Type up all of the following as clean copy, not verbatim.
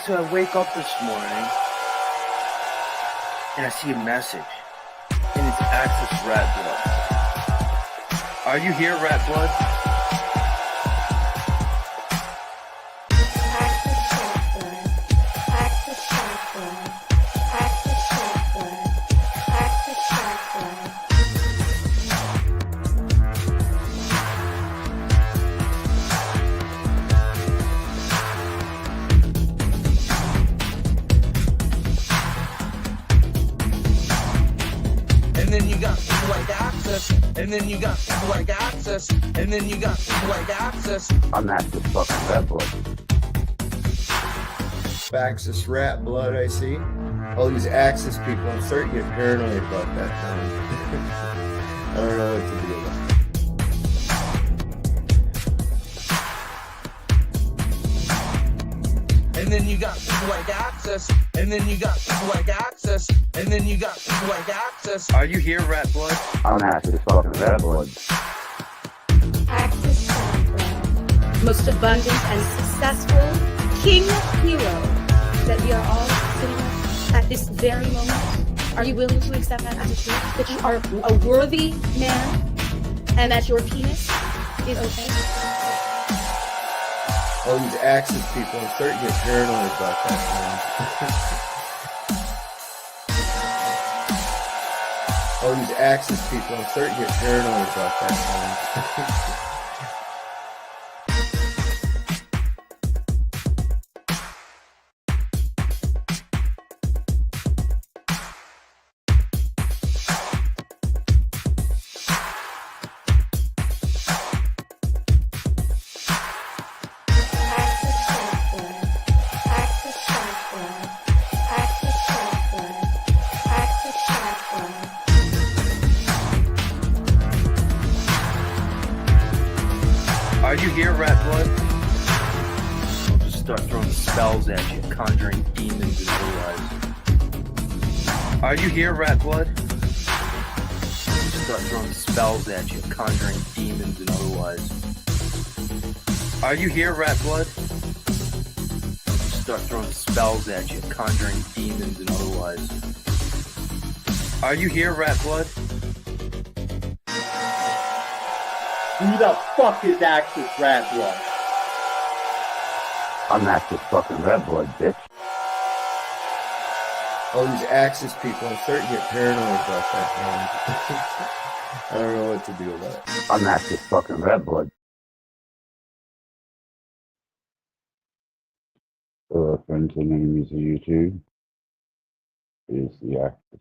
So I wake up this morning and I see a message, and it's Access Rattblood. Are you here, Rattblood? And then you got people like Access, and then you got people like Access, and then you got people like Access. I'm Access fucking Rattblood. Access Rattblood, I see. All these Access people, I'm starting to get paranoid about that now. I don't know what to do about it. And then you got people like Access, and then you got people like Access, and then you got people like Access. Are you here, Rattblood? I'm Access fucking Rattblood. Access Rattblood. Most abundant and successful king hero that we are all sitting at this very moment. Are you willing to accept that as a truth? That you are a worthy man and that your penis is okay? all these Access people, I'm starting to get paranoid about that now. All these Access people, I'm starting to get paranoid about that now. Are you here, Rattblood? I'll just start throwing spells at you, conjuring demons and otherwise. Are you here, Rattblood? I'll just start throwing spells at you, conjuring demons and otherwise. Are you here, Rattblood? I'll just start throwing spells at you, conjuring demons and otherwise. Are you here, Rattblood? Who the fuck is Access Rattblood? I'm Access fucking Rattblood, bitch. All these Access people, I'm starting to get paranoid about that now. I don't know what to do about it. I'm Access fucking Rattblood. Hello, friends and enemies of YouTube. It is the Access.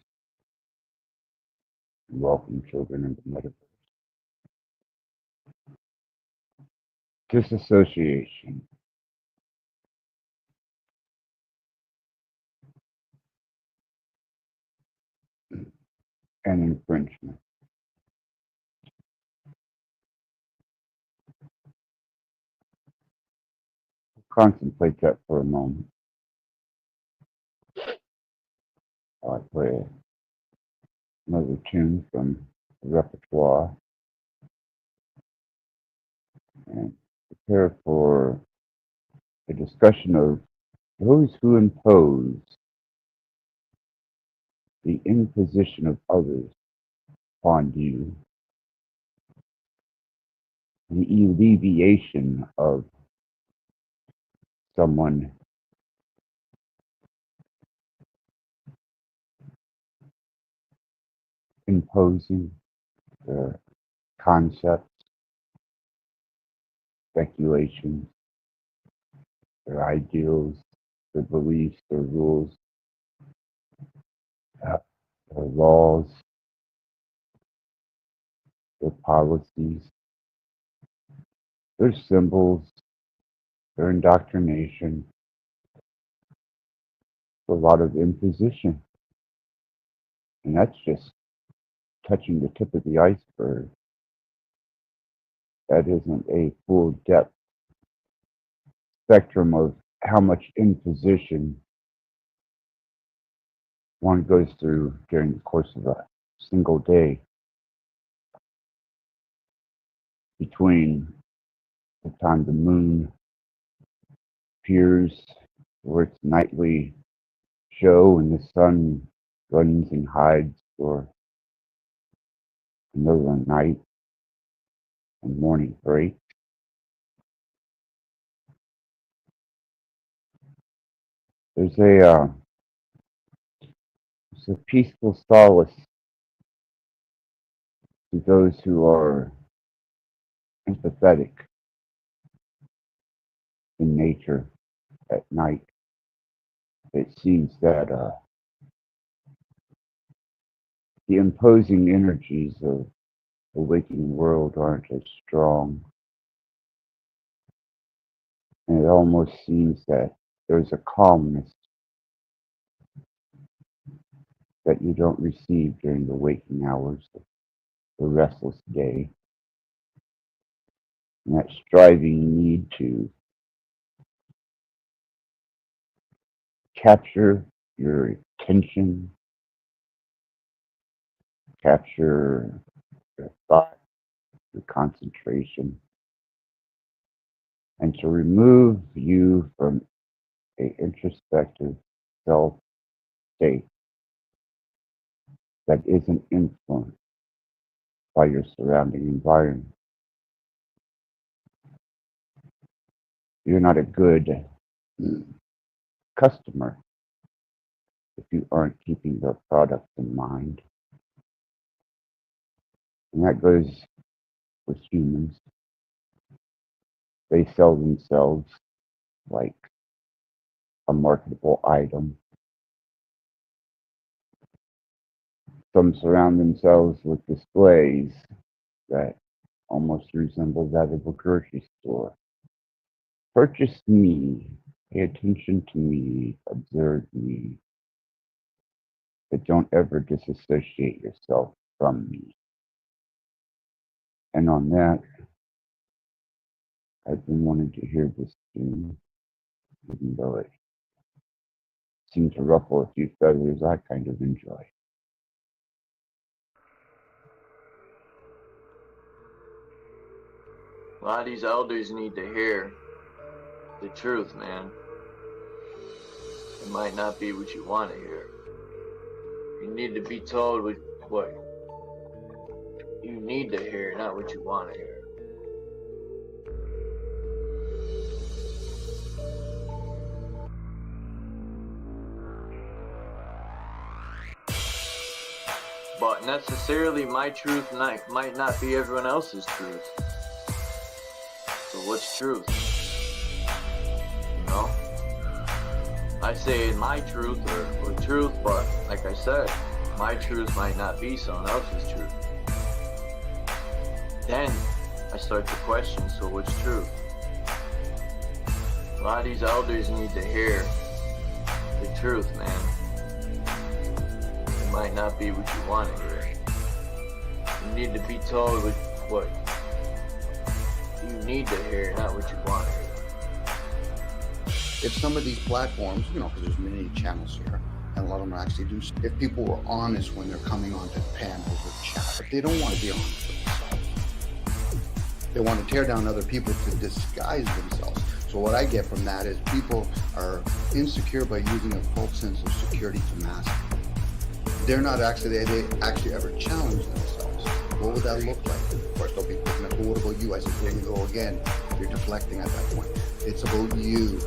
Welcome, children of the metaverse. Disassociation. And infringement. Contemplate that for a moment. I play another tune from the repertoire and prepare for a discussion of those who impose the imposition of others upon you, the alleviation of someone imposing their concepts, speculations, their ideals, their beliefs, their rules, their laws, their policies, their symbols, their indoctrination, a lot of imposition. And that's just touching the tip of the iceberg. That isn't a full depth spectrum of how much imposition one goes through during the course of a single day between the time the moon appears for its nightly show when the sun runs and hides for another night and morning break. There's a peaceful solace to those who are empathetic in nature at night. It seems that the imposing energies of the waking world aren't as strong. And it almost seems that there's a calmness that you don't receive during the waking hours of the restless day. And that striving need to capture your attention, capture your thought, your concentration, and to remove you from a introspective self state that isn't influenced by your surrounding environment. You're not a good customer if you aren't keeping their product in mind. And that goes with humans. They sell themselves like a marketable item. Some surround themselves with displays that almost resemble that of a grocery store. Purchase me, pay attention to me, observe me, but don't ever disassociate yourself from me. And on that, I've been wanting to hear this tune, even though it seemed to ruffle a few feathers I kind of enjoy. A lot of these elders need to hear the truth, man. It might not be what you want to hear. You need to be told what you need to hear, not what you want to hear. But necessarily my truth might not be everyone else's truth. So what's truth? You know? I say my truth or truth, but like I said, my truth might not be someone else's truth. Then I start to question, so what's truth? A lot of these elders need to hear the truth, man. It might not be what you want to hear. You need to be told what you need to hear, not what you want to hear. If some of these platforms, because there's many channels here, and a lot of them actually do, if people were honest when they're coming onto panels or chat, if they don't want to be honest with themselves, they want to tear down other people to disguise themselves. So what I get from that is people are insecure by using a false sense of security to mask. They're not actually, they actually ever challenge themselves. What would that look like? Of course, they'll be picking up, but what about you? I said, there you go again. You're deflecting at that point. It's about you.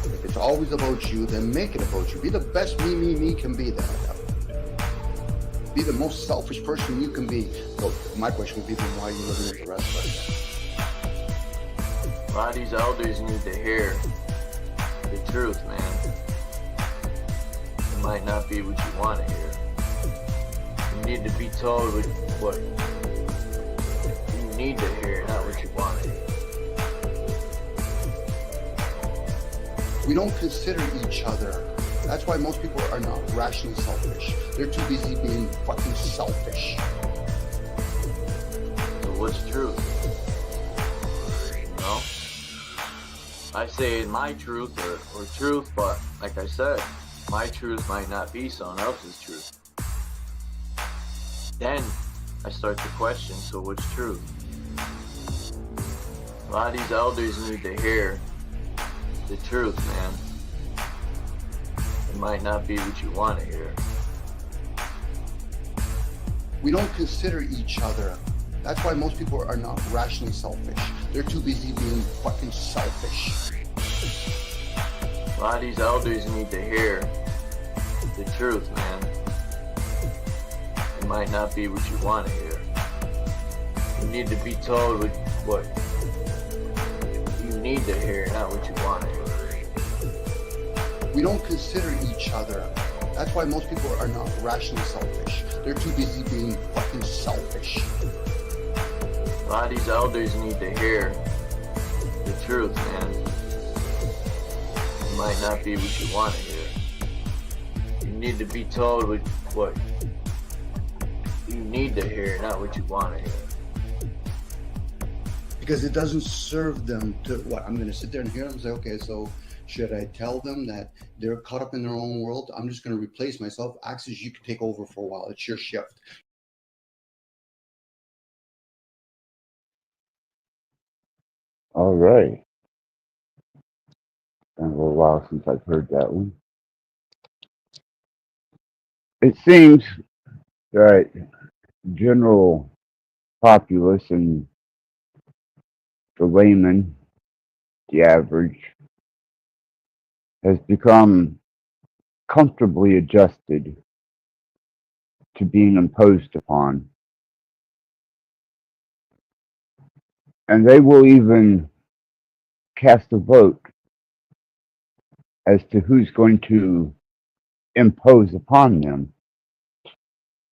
If it's always about you, then make it about you. Be the best me can be that. Be the most selfish person you can be. So my question would be, then why are you living with the rest of us? A lot of these elders need to hear the truth, man. It might not be what you want to hear. You need to be told what you need to hear, not what you want to hear. We don't consider each other. That's why most people are not rationally selfish. They're too busy being fucking selfish. So what's truth? You know? I say my truth or truth, but like I said, my truth might not be someone else's truth. Then I start to question, so what's truth? A lot of these elders need to hear the truth, man. It might not be what you want to hear. We don't consider each other. That's why most people are not rationally selfish. They're too busy being fucking selfish. A lot of these elders need to hear the truth, man. It might not be what you want to hear. You need to be told what you need to hear, not what you want to hear. We don't consider each other. That's why most people are not rationally selfish. They're too busy being fucking selfish. A lot of these elders need to hear the truth, man. It might not be what you want to hear. You need to be told what you need to hear, not what you want to hear. Because it doesn't serve them to what? I'm going to sit there and hear them and say, okay, so should I tell them that they're caught up in their own world? I'm just going to replace myself. Axis, you can take over for a while. It's your shift. All right. Been a little while since I've heard that one. It seems that general populace and the layman, the average, has become comfortably adjusted to being imposed upon. And they will even cast a vote as to who's going to impose upon them.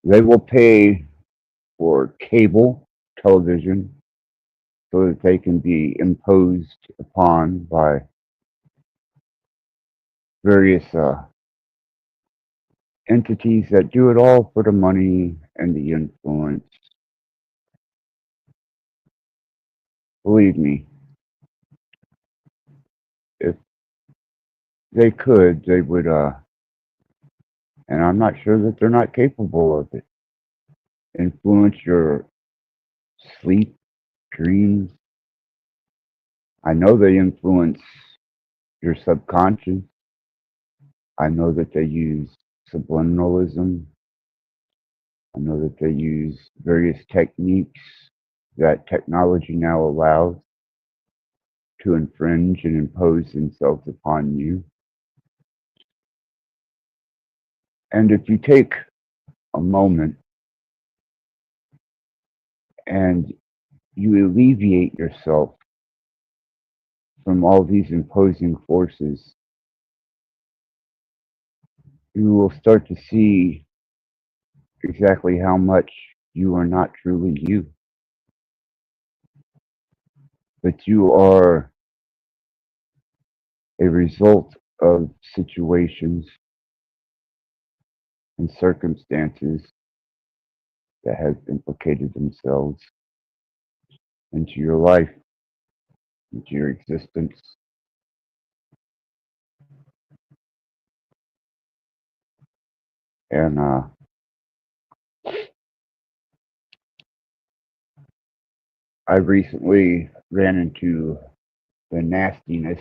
They will pay for cable television so that they can be imposed upon by various entities that do it all for the money and the influence. Believe me, if they could, they would, and I'm not sure that they're not capable of it, influence your sleep, dreams. I know they influence your subconscious. I know that they use subliminalism. I know that they use various techniques that technology now allows to infringe and impose themselves upon you. And if you take a moment and you alleviate yourself from all these imposing forces, you will start to see exactly how much you are not truly you, but you are a result of situations and circumstances that have implicated themselves into your life, into your existence. And I recently ran into the nastiness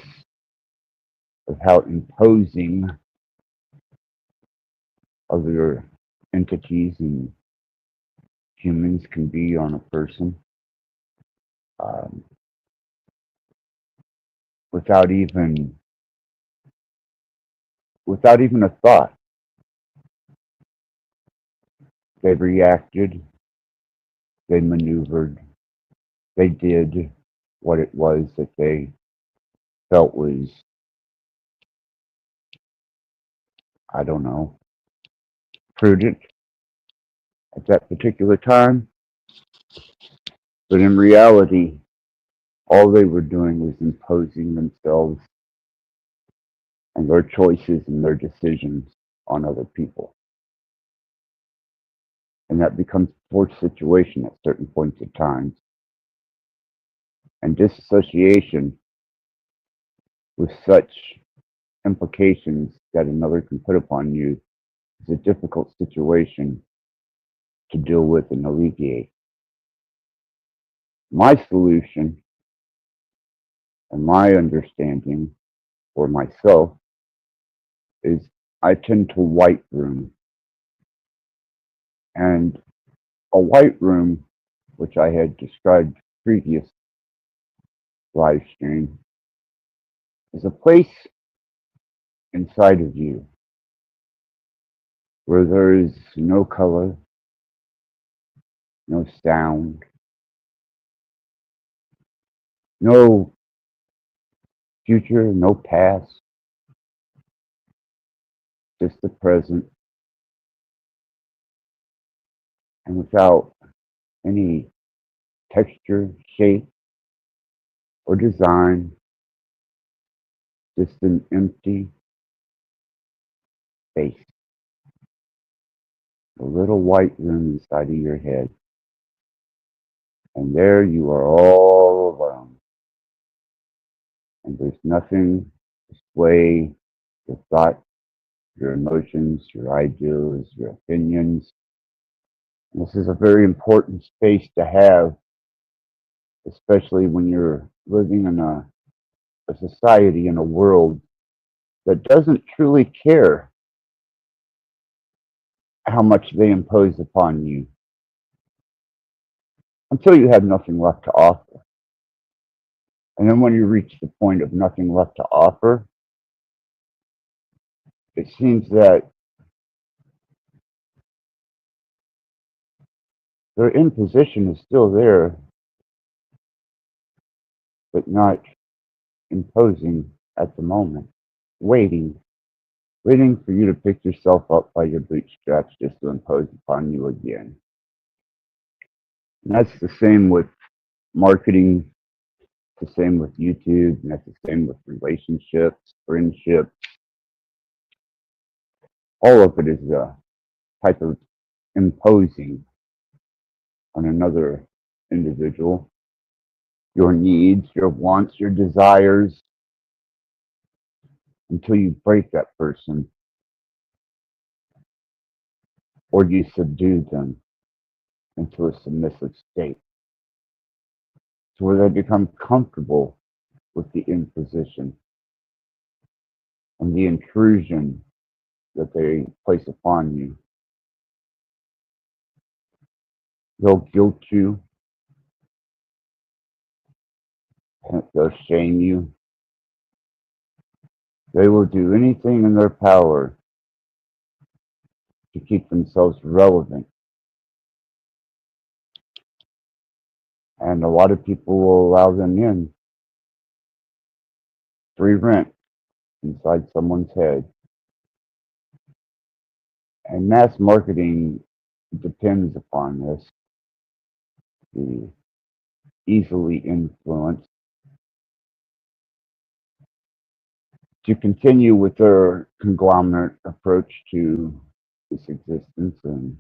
of how imposing other entities and humans can be on a person, without even a thought. They reacted, they maneuvered, they did what it was that they felt was, I don't know, prudent at that particular time. But in reality, all they were doing was imposing themselves and their choices and their decisions on other people. And that becomes a forced situation at certain points of time. And disassociation with such implications that another can put upon you is a difficult situation to deal with and alleviate. My solution and my understanding for myself is I tend to white room. And a white room, which I had described previous live stream, is a place inside of you where there is no color, no sound, no future, no past, just the present, and without any texture, shape, or design, just an empty space, a little white room inside of your head. And there you are all alone. And there's nothing to sway your thoughts, your emotions, your ideas, your opinions. And this is a very important space to have, especially when you're living in a society, in a world that doesn't truly care how much they impose upon you until you have nothing left to offer. And then when you reach the point of nothing left to offer, it seems that their imposition is still there, but not imposing at the moment, waiting for you to pick yourself up by your bootstraps just to impose upon you again. And that's the same with marketing, it's the same with YouTube, and that's the same with relationships, friendships. All of it is a type of imposing on another individual your needs, your wants, your desires, until you break that person or you subdue them into a submissive state to where they become comfortable with the imposition and the intrusion that they place upon you. They'll guilt you, they'll shame you. They will do anything in their power to keep themselves relevant. And a lot of people will allow them in free rent inside someone's head. And mass marketing depends upon this, the easily influenced, to continue with their conglomerate approach to this existence and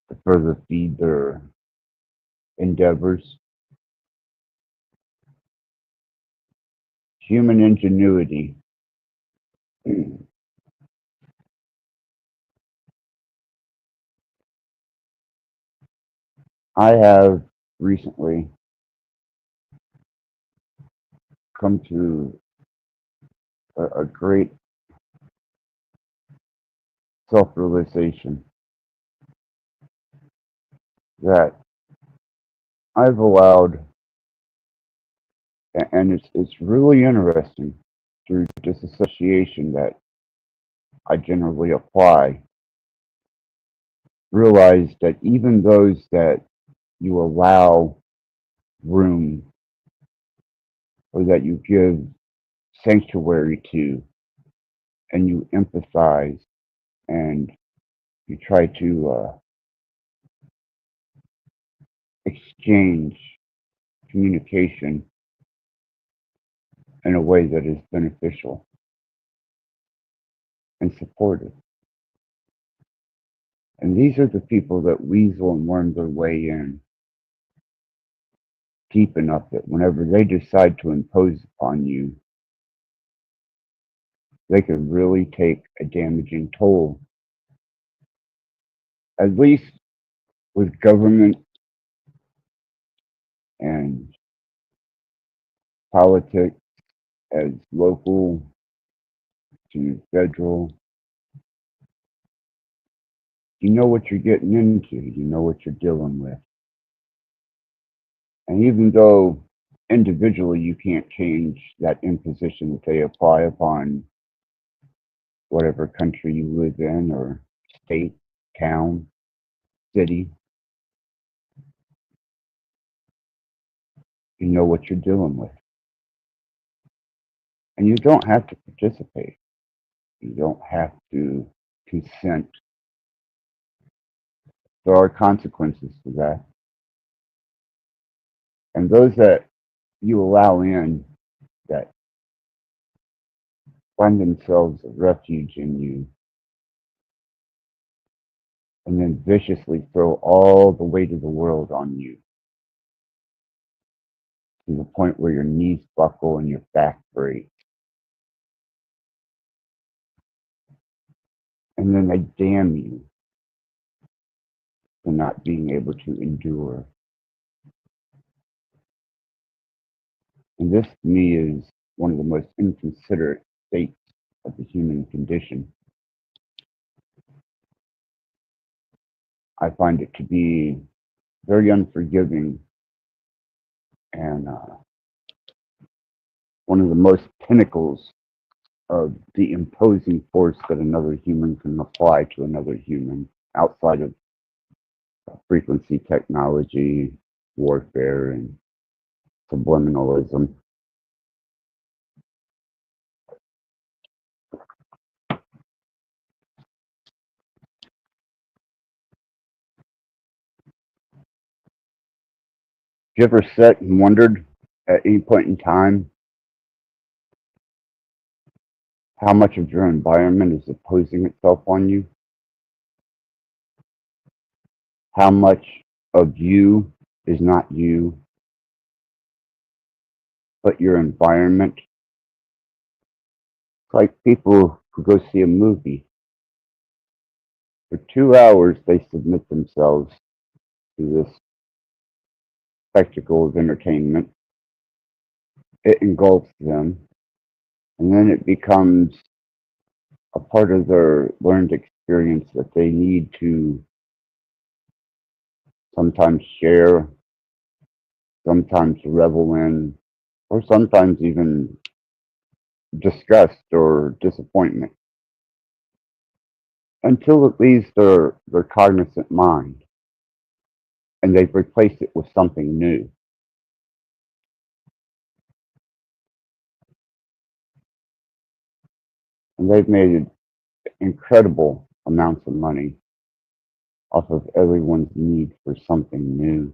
to further feed their endeavors. Human ingenuity. I have recently come to a great self-realization that I've allowed, and it's really interesting through disassociation that I generally apply, realize that even those that you allow room or that you give sanctuary to and you empathize and you try to exchange communication in a way that is beneficial and supportive. And these are the people that weasel and worm their way in deep enough that whenever they decide to impose upon you, they could really take a damaging toll. At least with government and politics, as local to federal You know what you're getting into. You know what you're dealing with. And even though individually you can't change that imposition that they apply upon whatever country you live in or state, town, city, you know what you're dealing with. And you don't have to participate. You don't have to consent. There are consequences to that. And those that you allow in that find themselves a refuge in you and then viciously throw all the weight of the world on you to the point where your knees buckle and your back breaks. And then they damn you for not being able to endure. And this, to me, is one of the most inconsiderate states of the human condition. I find it to be very unforgiving and one of the most pinnacles of the imposing force that another human can apply to another human outside of frequency technology, warfare, and subliminalism. You ever sat and wondered at any point in time how much of your environment is opposing itself on you? How much of you is not you, but your environment? It's like people who go see a movie. For 2 hours, they submit themselves to this spectacle of entertainment. It engulfs them, and then it becomes a part of their learned experience that they need to sometimes share, sometimes revel in, or sometimes even disgust or disappointment until it leaves their cognizant mind and they've replaced it with something new. And they've made incredible amounts of money off of everyone's need for something new.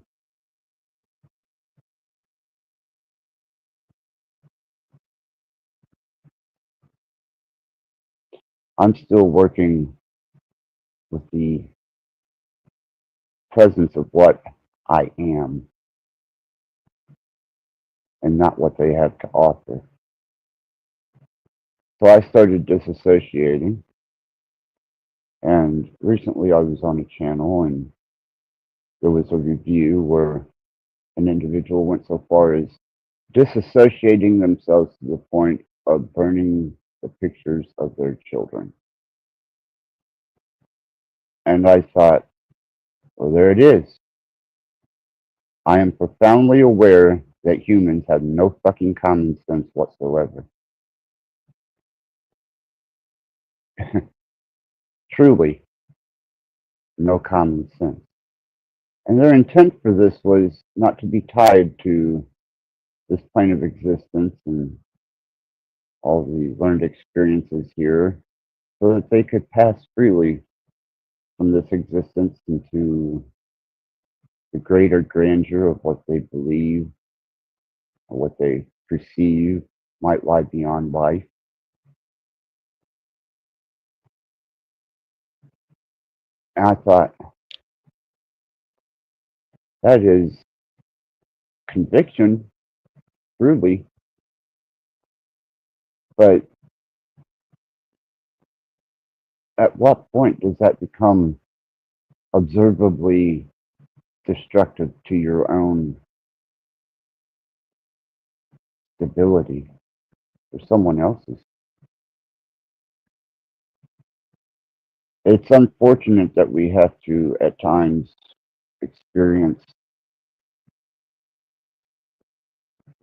I'm still working with the presence of what I am and not what they have to offer. So I started disassociating, and recently I was on a channel and there was a review where an individual went so far as disassociating themselves to the point of burning the pictures of their children. And I thought, well, there it is. I am profoundly aware that humans have no fucking common sense whatsoever. Truly, no common sense. And their intent for this was not to be tied to this plane of existence and all the learned experiences here, so that they could pass freely from this existence into the greater grandeur of what they believe or what they perceive might lie beyond life. And I thought, that is conviction, truly, but at what point does that become observably destructive to your own stability or someone else's? it's unfortunate that we have to, at times, experience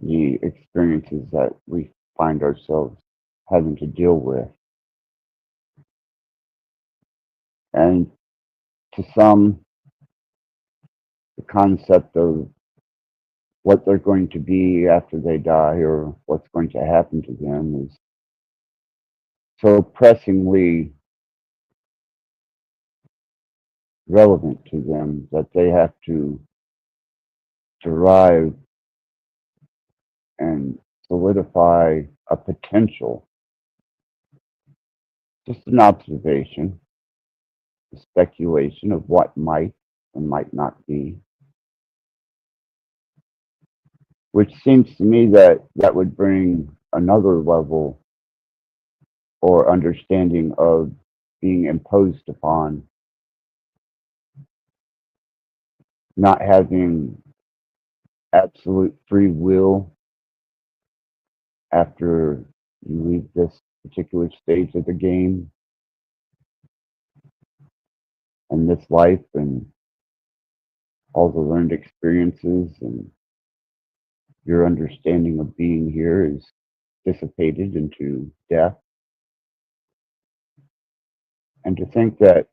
the experiences that we find ourselves having to deal with. And to some, the concept of what they're going to be after they die or what's going to happen to them is so pressingly relevant to them that they have to derive and solidify a potential, just an observation, a speculation of what might and might not be, which seems to me that that would bring another level or understanding of being imposed upon, not having absolute free will after you leave this particular stage of the game and this life and all the learned experiences and your understanding of being here is dissipated into death. And to think that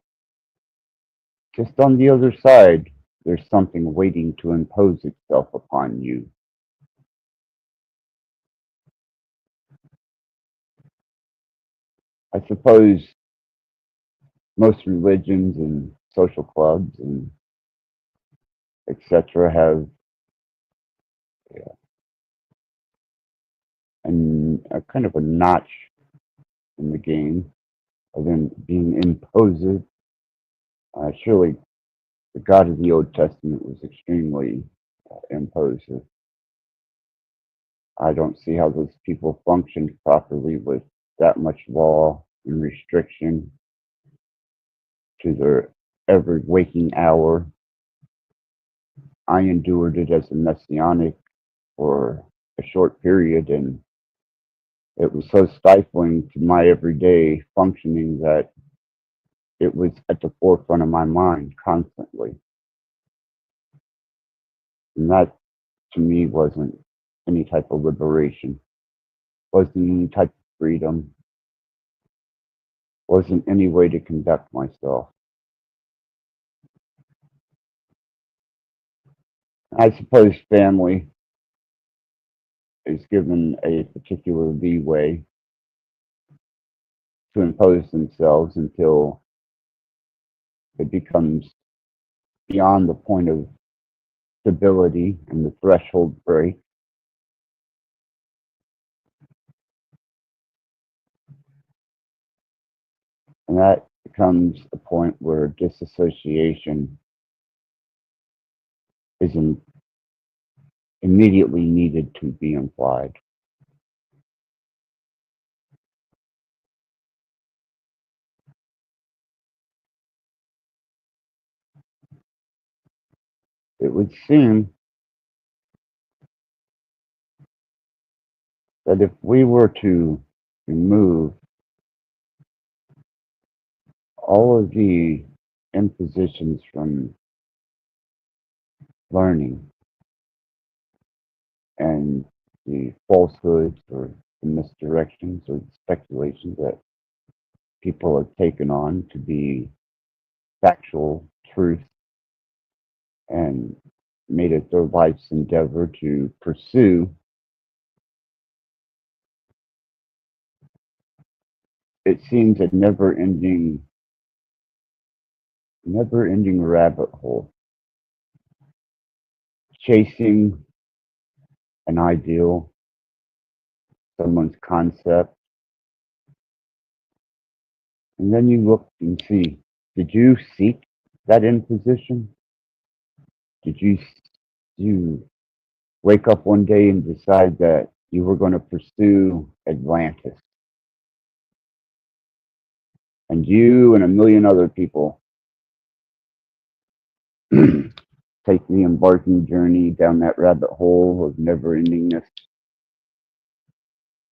just on the other side, there's something waiting to impose itself upon you. I suppose most religions and social clubs and etc. have a kind of a notch in the game of them being imposed. Surely the God of the Old Testament was extremely imposive. I don't see how those people functioned properly with that much law and restriction to their every waking hour. I endured it as a messianic for a short period, and it was so stifling to my everyday functioning that it was at the forefront of my mind constantly. And that, to me, wasn't any type of liberation, wasn't any type of freedom, wasn't any way to conduct myself. I suppose family is given a particular leeway to impose themselves until it becomes beyond the point of stability and the threshold break. And that becomes a point where disassociation is immediately needed to be implied. It would seem that if we were to remove all of the impositions from learning and the falsehoods or the misdirections or the speculations that people have taken on to be factual truth and made it their life's endeavor to pursue, it seems a never-ending rabbit hole, chasing an ideal, someone's concept, and then you look and see, did you seek that imposition? Did you wake up one day and decide that you were going to pursue Atlantis? And you and a million other people take the embarking journey down that rabbit hole of never-endingness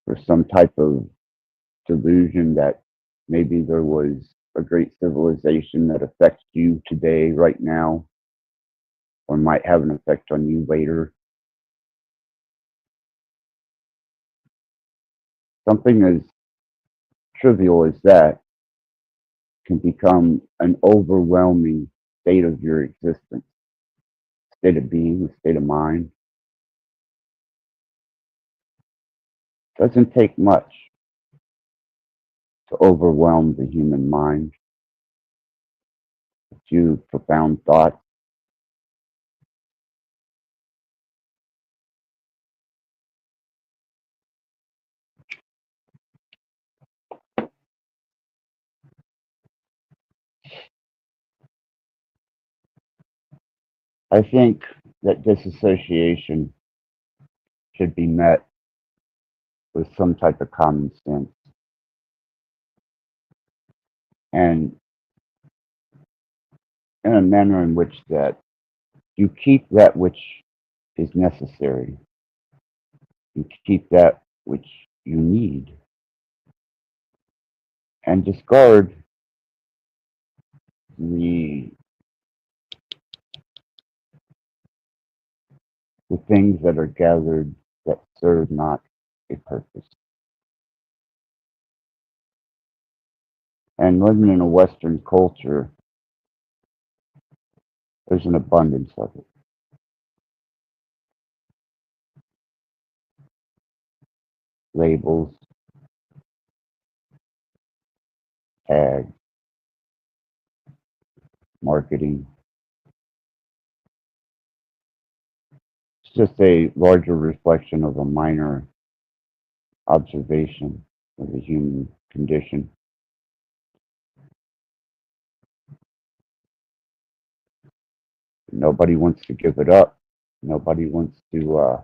for some type of delusion that maybe there was a great civilization that affects you today, right now, or might have an effect on you later. Something as trivial as that can become an overwhelming state of your existence, state of being, a state of mind. Doesn't take much to overwhelm the human mind. A few profound thoughts. I think that disassociation should be met with some type of common sense. And in a manner in which that you keep that which is necessary, you keep that which you need, and discard the things that are gathered that serve not a purpose. And living in a Western culture, there's an abundance of it. Labels, tags, marketing. It's just a larger reflection of a minor observation of the human condition. Nobody wants to give it up. Nobody wants to,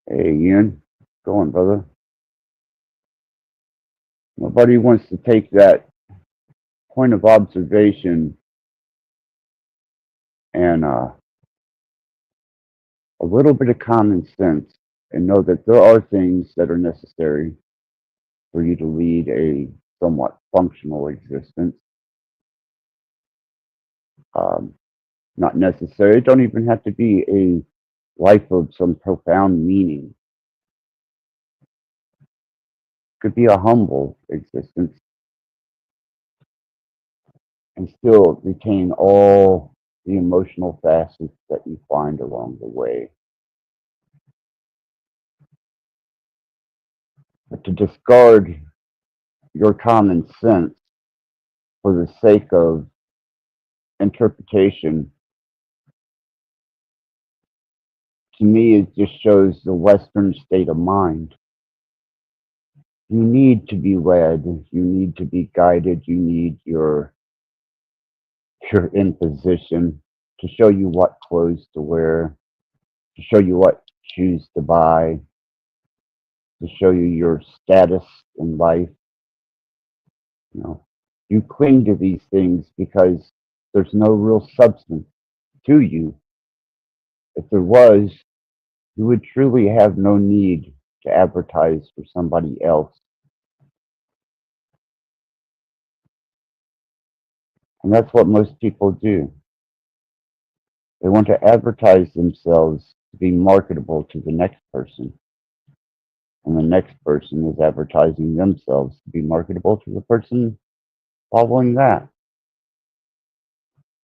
hey, Ian, go on, brother. Nobody wants to take that point of observation and a little bit of common sense and know that there are things that are necessary for you to lead a somewhat functional existence. Not necessary. It don't even have to be a life of some profound meaning. It could be a humble existence and still retain all the emotional facets that you find along the way. But to discard your common sense for the sake of interpretation, to me, it just shows the Western state of mind. You need to be led, you need to be guided, you need your imposition to show you what clothes to wear, to show you what shoes to buy, to show you your status in life. You know, you cling to these things because there's no real substance to you. If there was, you would truly have no need to advertise for somebody else. And that's what most people do. They want to advertise themselves to be marketable to the next person. And the next person is advertising themselves to be marketable to the person following that.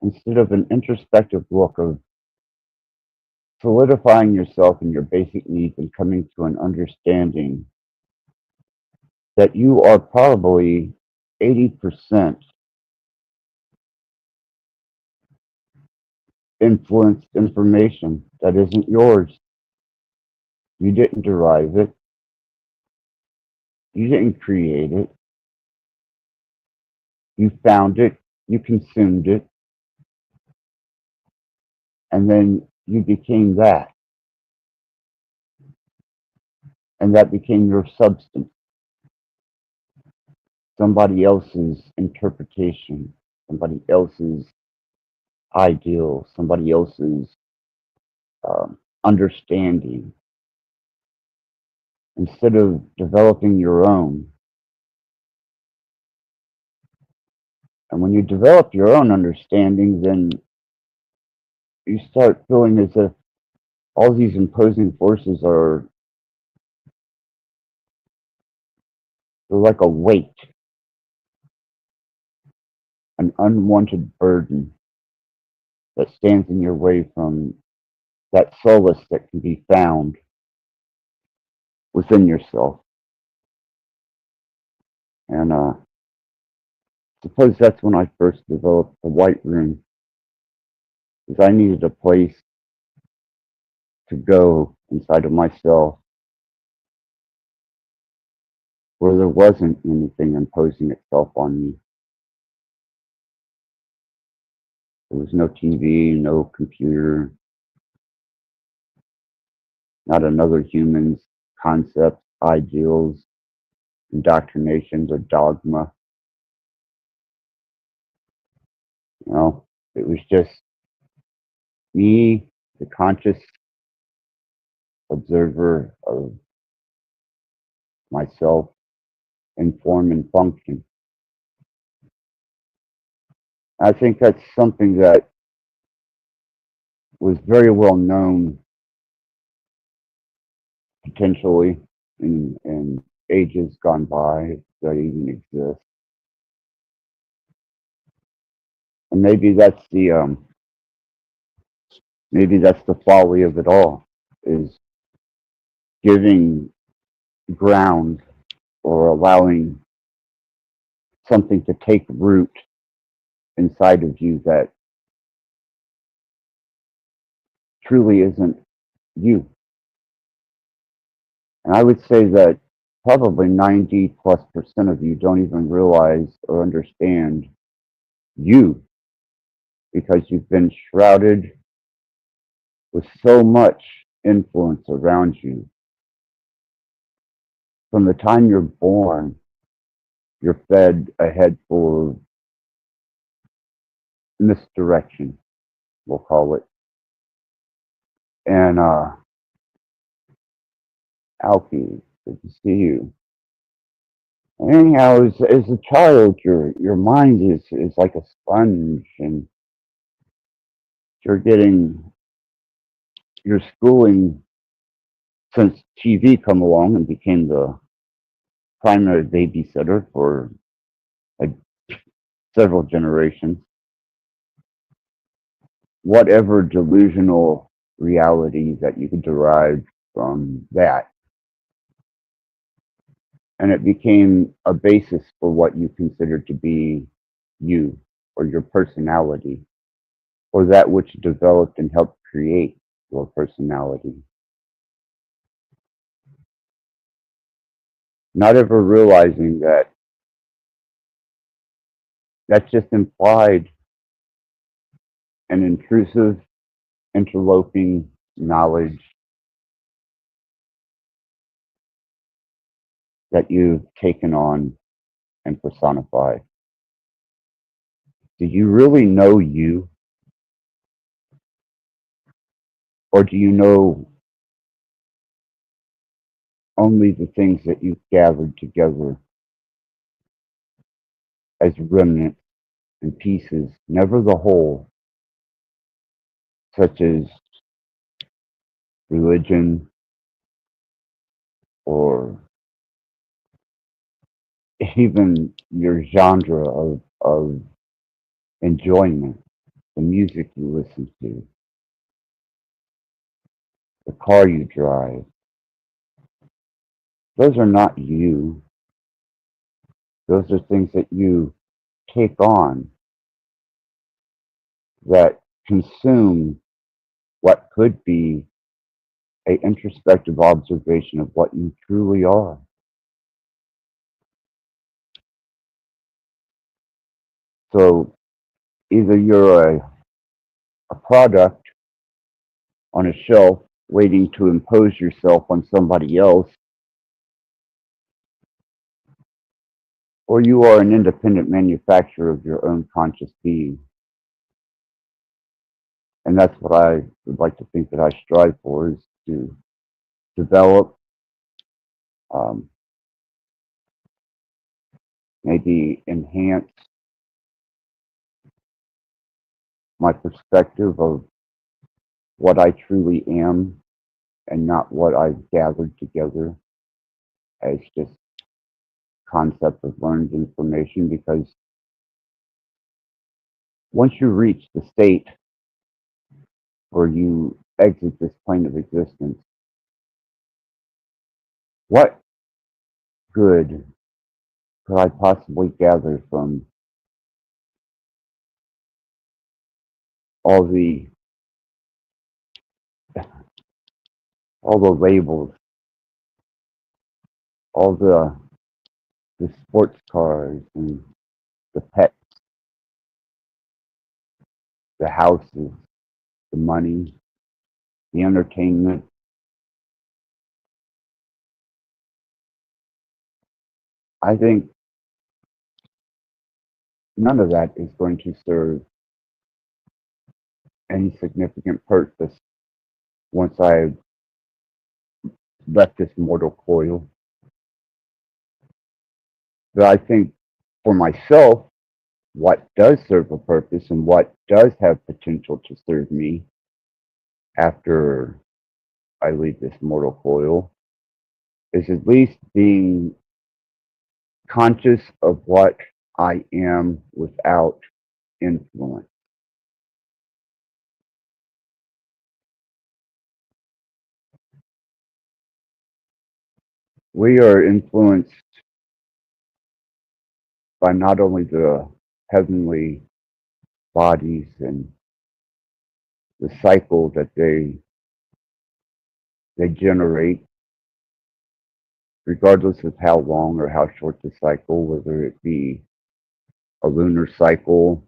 Instead of an introspective look of solidifying yourself in your basic needs and coming to an understanding that you are probably 80% influenced information that isn't yours. You didn't derive it. You didn't create it. You found it. You consumed it. And then you became that. And that became your substance. Somebody else's interpretation, somebody else's ideal, somebody else's understanding. Instead of developing your own, And when you develop your own understanding, then you start feeling as if all these imposing forces are they're like a weight, an unwanted burden that stands in your way from that solace that can be found within yourself. And suppose that's when I first developed the white room, because I needed a place to go inside of myself where there wasn't anything imposing itself on me. There was no TV, no computer, not another human's concepts, ideals, indoctrinations, or dogma. You know, it was just me, the conscious observer of myself in form and function. I think that's something that was very well known potentially in ages gone by that even exist. And maybe that's the folly of it all, is giving ground or allowing something to take root inside of you that truly isn't you. And I would say that probably 90+% of you don't even realize or understand you, because you've been shrouded with so much influence around you. From the time you're born, you're fed a head full of misdirection, we'll call it. And Alki, good to see you. Anyhow, as a child, your mind is like a sponge, and you're getting your schooling since TV come along and became the primary babysitter for like several generations. Whatever delusional reality that you could derive from that, and it became a basis for what you considered to be you or your personality, or that which developed and helped create your personality. Not ever realizing that that's just implied and intrusive, interloping knowledge that you've taken on and personified. Do you really know you? Or do you know only the things that you've gathered together as remnants and pieces, never the whole, such as religion or even your genre of enjoyment, the music you listen to, the car you drive? Those are not you. Those are things that you take on that consume what could be a introspective observation of what you truly are. So either you're a product on a shelf waiting to impose yourself on somebody else, or you are an independent manufacturer of your own conscious being. And that's what I would like to think that I strive for, is to develop, maybe enhance my perspective of what I truly am and not what I've gathered together as just concept of learned information, because once you reach the state where you exit this plane of existence, what good could I possibly gather from all the all the labels, all the sports cars and the pets, the houses, the money, the entertainment? I think none of that is going to serve any significant purpose once I've left this mortal coil. But I think for myself, what does serve a purpose and what does have potential to serve me after I leave this mortal coil is at least being conscious of what I am without influence. We are influenced by not only the heavenly bodies and the cycle that they generate, regardless of how long or how short the cycle, whether it be a lunar cycle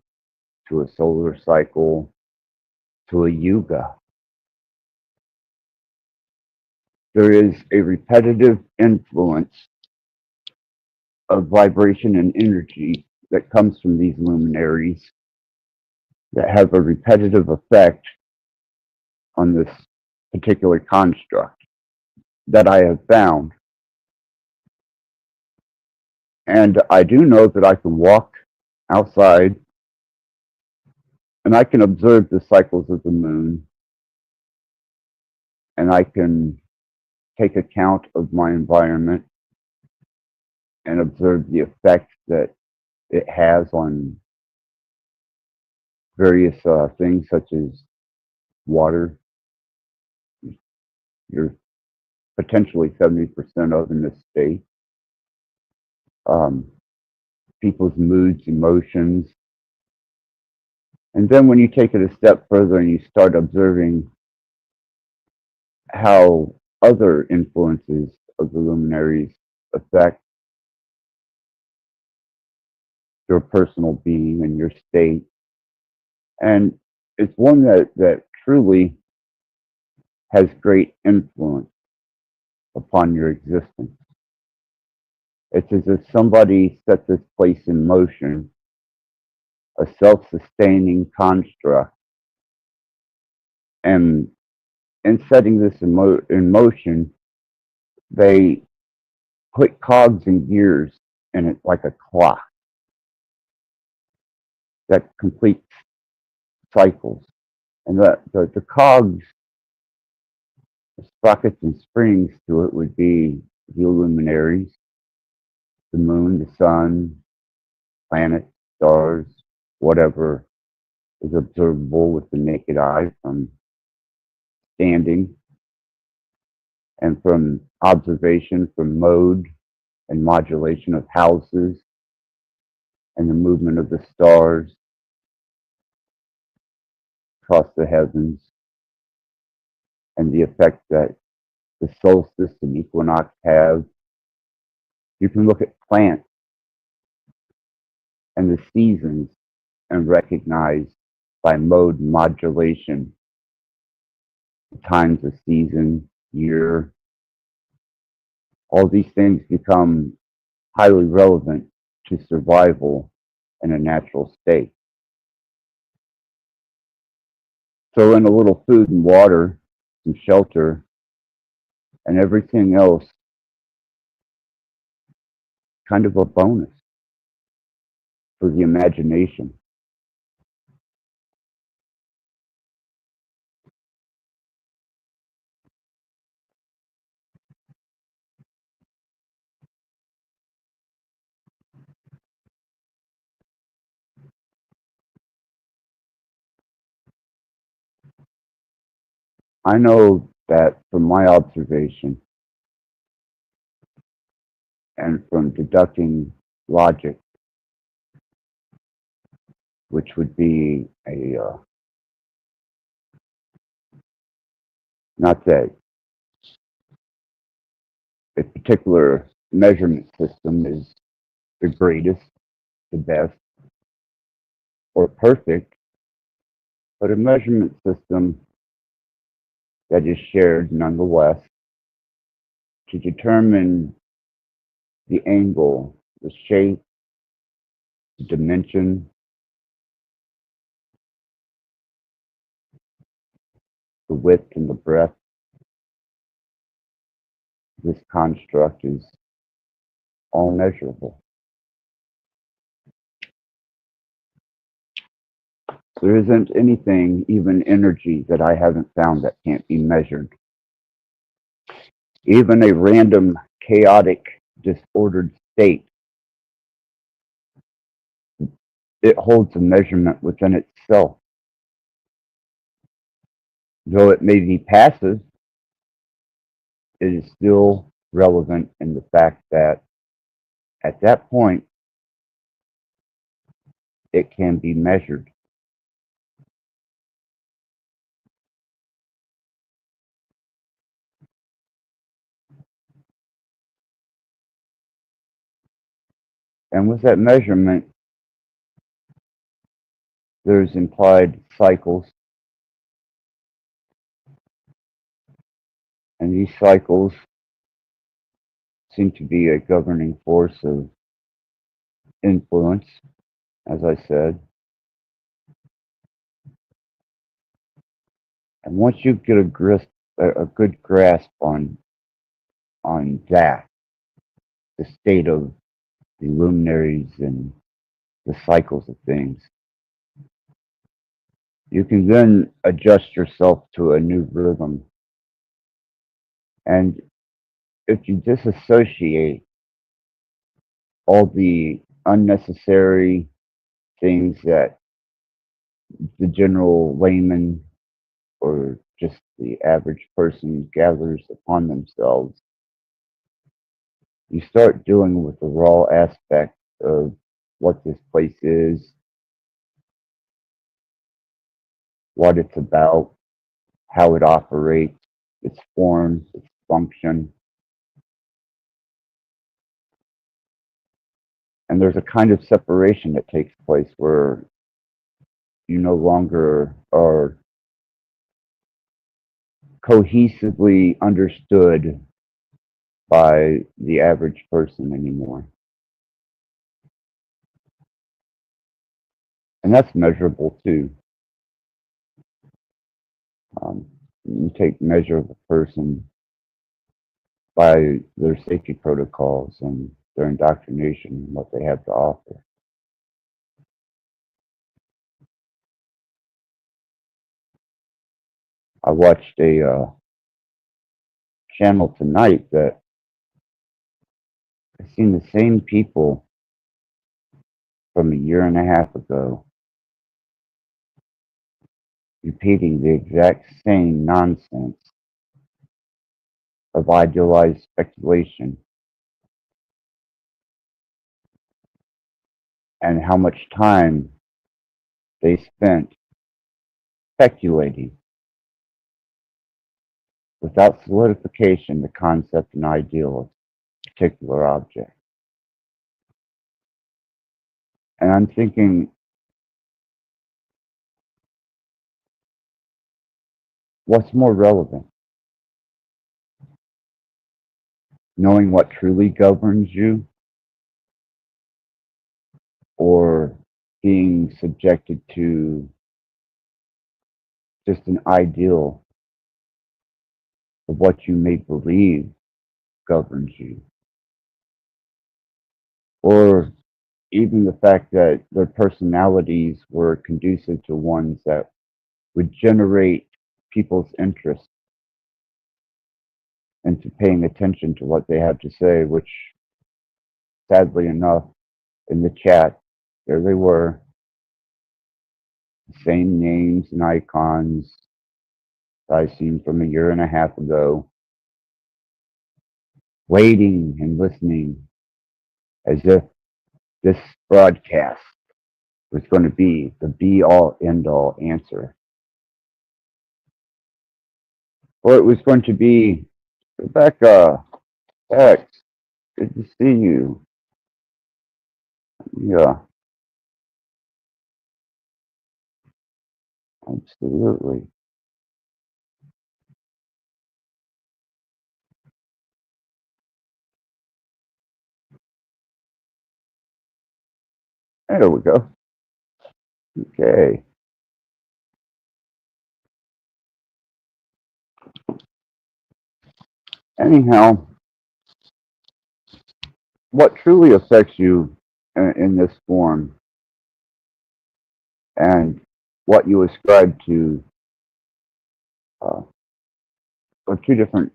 to a solar cycle to a yuga. There is a repetitive influence of vibration and energy that comes from these luminaries that have a repetitive effect on this particular construct that I have found. And I do know that I can walk outside and I can observe the cycles of the moon, and I can take account of my environment and observe the effects that it has on various things such as water. You're potentially 70% of in this state. People's moods, emotions. And then when you take it a step further and you start observing how other influences of the luminaries affect your personal being and your state. And it's one that truly has great influence upon your existence. It's as if somebody set this place in motion, a self-sustaining construct, and in setting this in motion, they put cogs and gears in it like a clock that completes cycles. And the cogs, the sprockets and springs to it would be the luminaries, the moon, the sun, planets, stars, whatever is observable with the naked eye from standing and from observation, from mode and modulation of houses and the movement of the stars across the heavens and the effect that the solstice and equinox have. You can look at plants and the seasons and recognize by mode modulation the times of season, year. All these things become highly relevant to survival in a natural state. Throw in a little food and water, some shelter, and everything else kind of a bonus for the imagination. I know that from my observation and from deducting logic, which would be not that a particular measurement system is the greatest, the best, or perfect, but a measurement system that is shared nonetheless to determine the angle, the shape, the dimension, the width, and the breadth. This construct is all measurable. There isn't anything, even energy, that I haven't found that can't be measured. Even a random, chaotic, disordered state, it holds a measurement within itself. Though it may be passive, it is still relevant in the fact that at that point, it can be measured. And with that measurement, there's implied cycles. And these cycles seem to be a governing force of influence, as I said. And once you get a good grasp on that, the state of the luminaries and the cycles of things, you can then adjust yourself to a new rhythm. And if you disassociate all the unnecessary things that the general layman or just the average person gathers upon themselves, you start dealing with the raw aspect of what this place is, what it's about, how it operates, its forms, its function. And there's a kind of separation that takes place where you no longer are cohesively understood by the average person anymore. And that's measurable too. You take measure of a person by their safety protocols and their indoctrination and what they have to offer. I watched a channel tonight that I've seen the same people from a year and a half ago repeating the exact same nonsense of idealized speculation and how much time they spent speculating without solidification the concept and ideal of a particular object. And I'm thinking, what's more relevant? Knowing what truly governs you, or being subjected to just an ideal of what you may believe governs you? Or even the fact that their personalities were conducive to ones that would generate people's interest into paying attention to what they have to say, which, sadly enough, in the chat, there they were, the same names and icons, I seen from a year and a half ago, waiting and listening as if this broadcast was going to be the be all end all answer. Or it was going to be, Rebecca, Bexx, good to see you. Yeah, absolutely. There we go. Okay. Anyhow, what truly affects you in this form and what you ascribe to uh, are two different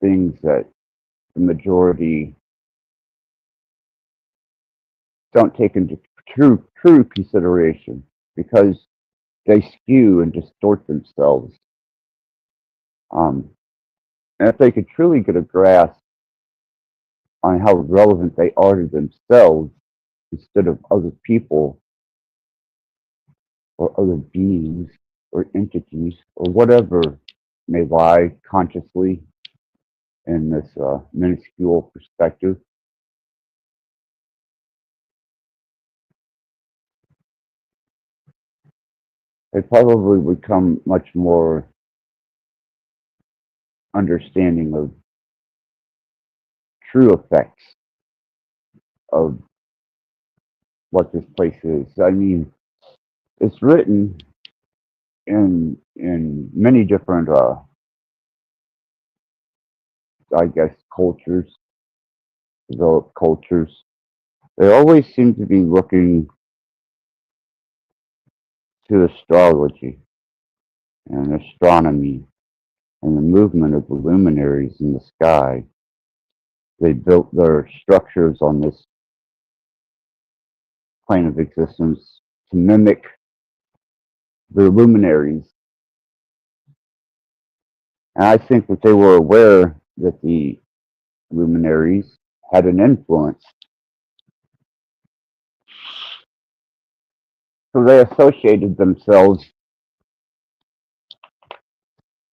things that the majority don't take into true consideration because they skew and distort themselves. And if they could truly get a grasp on how relevant they are to themselves instead of other people or other beings or entities or whatever may lie consciously in this minuscule perspective, they probably would become much more understanding of true effects of what this place is. I mean, it's written in many different, I guess, cultures, developed cultures. They always seem to be looking to astrology and astronomy and the movement of the luminaries in the sky. They built their structures on this plane of existence to mimic the luminaries. And I think that they were aware that the luminaries had an influence. So they associated themselves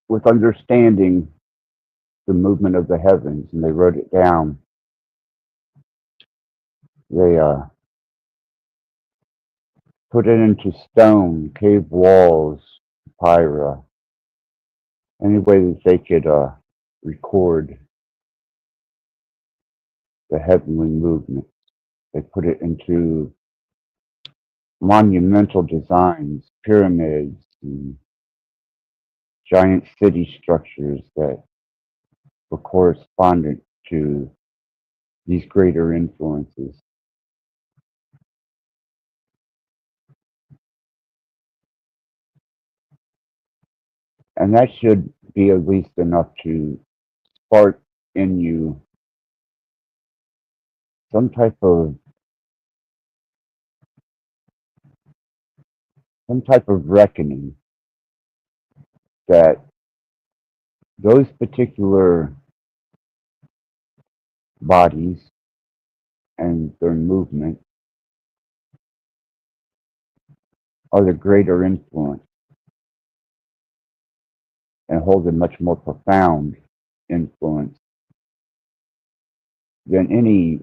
with understanding the movement of the heavens and they wrote it down. They put it into stone, cave walls, papyrus, any way that they could record the heavenly movement. They put it into monumental designs, pyramids, and giant city structures that were correspondent to these greater influences. And that should be at least enough to spark in you some type of reckoning that those particular bodies and their movement are the greater influence and hold a much more profound influence than any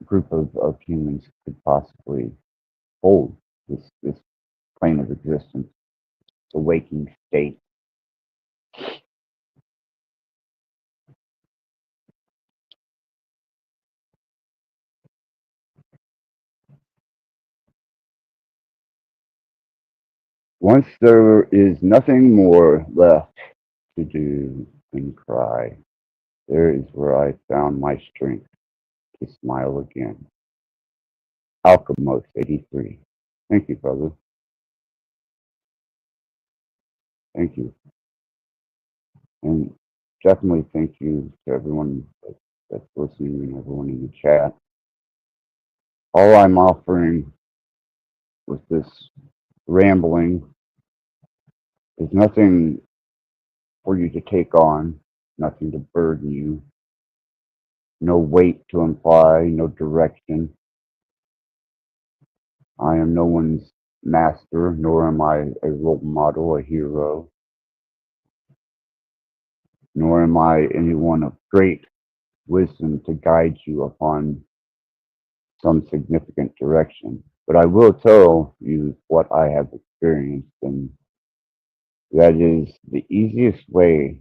group of humans could possibly hold this plane of existence, the waking state. Once there is nothing more left to do than cry, there is where I found my strength to smile again. Alchemist 83. Thank you, brother. Thank you. And definitely thank you to everyone that's listening and everyone in the chat. All I'm offering with this rambling There's nothing for you to take on, nothing to burden you, no weight to imply, no direction. I am no one's master, nor am I a role model, a hero, nor am I anyone of great wisdom to guide you upon some significant direction. But I will tell you what I have experienced, and that is the easiest way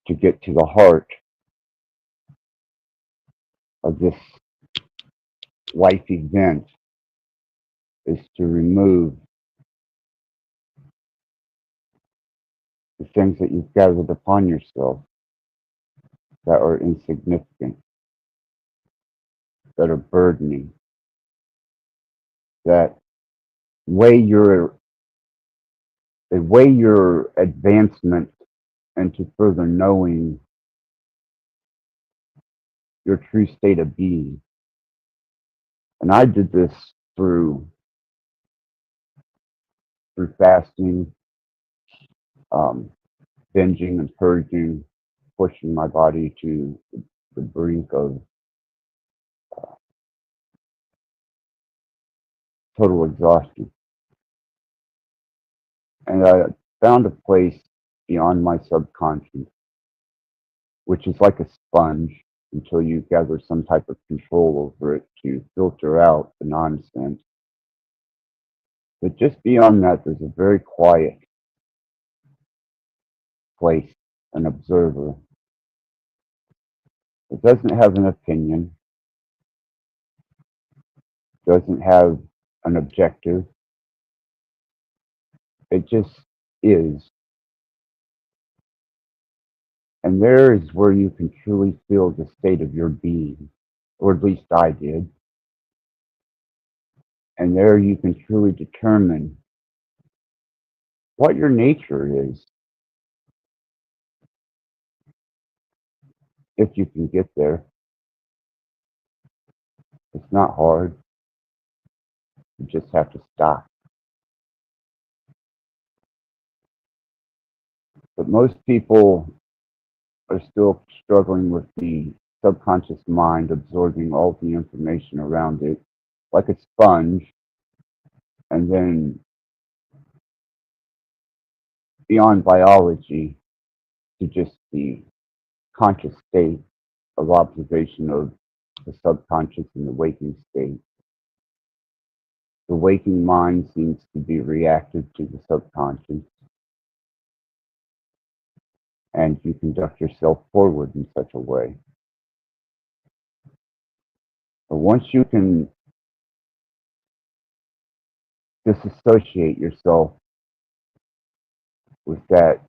to get to the heart of this life event is to remove the things that you've gathered upon yourself that are insignificant, that are burdening, that weigh they weigh your advancement into further knowing your true state of being. And I did this through fasting, um, binging and purging, pushing my body to the brink of total exhaustion. And I found a place beyond my subconscious, which is like a sponge until you gather some type of control over it to filter out the nonsense. But just beyond that, there's a very quiet place, an observer. It doesn't have an opinion, doesn't have an objective. It just is. And there is where you can truly feel the state of your being, or at least I did. And there you can truly determine what your nature is, if you can get there. It's not hard. You just have to stop. But most people are still struggling with the subconscious mind absorbing all the information around it like a sponge, and then beyond biology to just the conscious state of observation of the subconscious and the waking state. The waking mind seems to be reactive to the subconscious, and you conduct yourself forward in such a way. But once you can disassociate yourself with that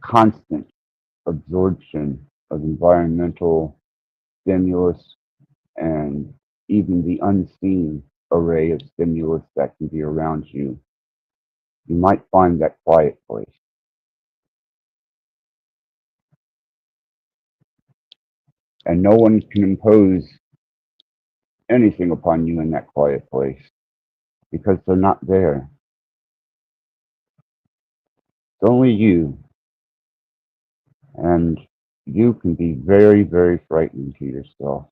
constant absorption of environmental stimulus and even the unseen array of stimulus that can be around you, you might find that quiet place. And no one can impose anything upon you in that quiet place because they're not there. It's only you. And you can be very, very frightening to yourself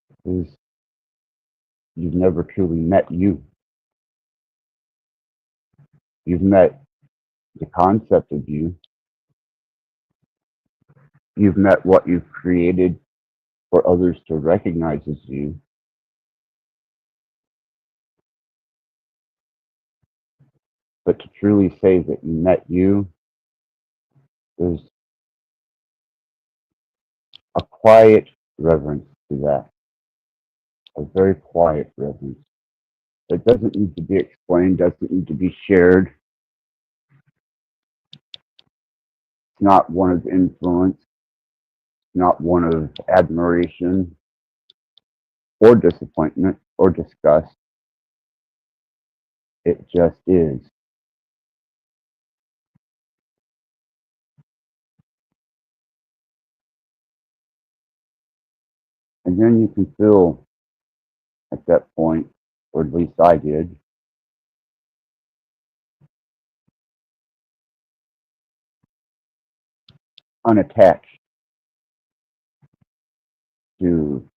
because you've never truly met you. You've met the concept of you. You've met what you've created for others to recognize as you. But to truly say that you met you, there's a quiet reverence to that, a very quiet reverence. It doesn't need to be explained, doesn't need to be shared. It's not one of influence, not one of admiration or disappointment or disgust. It just is. And then you can feel at that point, or at least I did, unattached to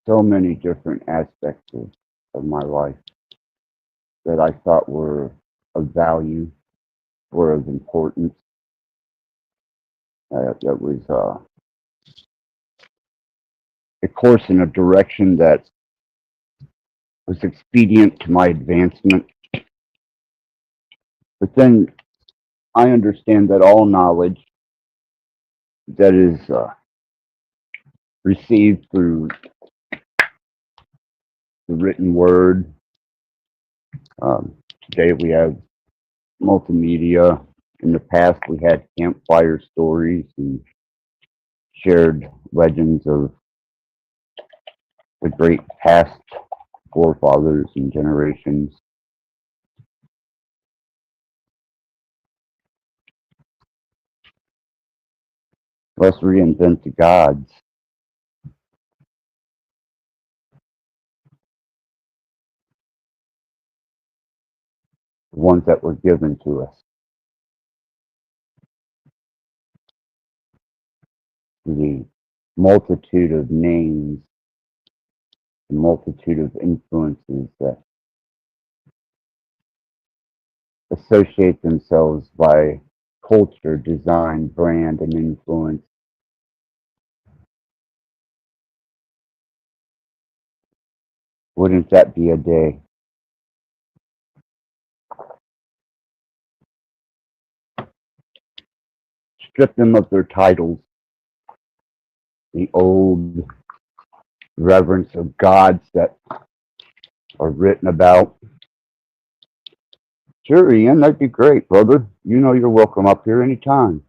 so many different aspects of my life that I thought were of value, were of importance. That was a course in a direction that was expedient to my advancement. But then I understand that all knowledge that is received through the written word, today we have multimedia. In the past, we had campfire stories and shared legends of the great past forefathers and generations. Let's reinvent the gods. The ones that were given to us. The multitude of names, the multitude of influences that associate themselves by culture, design, brand, and influence. Wouldn't that be a day? Strip them of their titles, the old reverence of gods that are written about. Sure, Ian, that'd be great, brother. You know you're welcome up here anytime.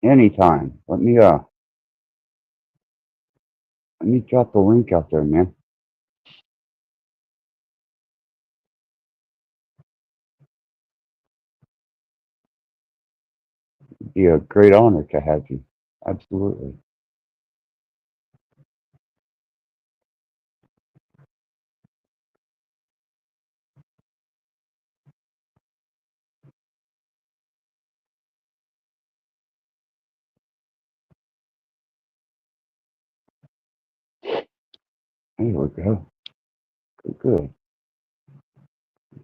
Anytime. Let me drop the link out there, man. It'd be a great honor to have you. Absolutely. There we go. Good, good.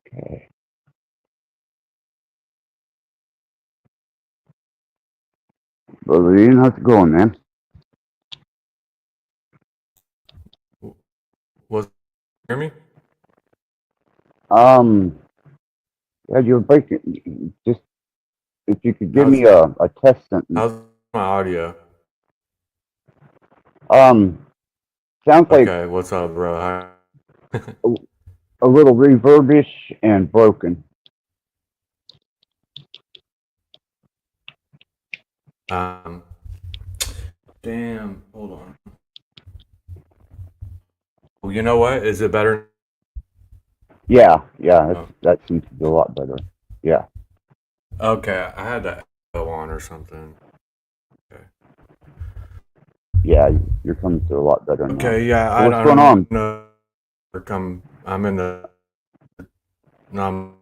Okay. Brother Ian, how's it going, man? Was hear me? Yeah, you're breaking. Just if you could give How's me a test sentence. how's my audio? Sounds like Okay, what's up, bro? a little reverbish and broken. Um, damn, hold on. Well, you know what? Is it better? Yeah, Oh, that seems to be a lot better. Yeah, okay, I had that go on or something. Okay. yeah, you're coming through a lot better now. Okay, yeah, So I what's going don't on? know. I'm in the. No,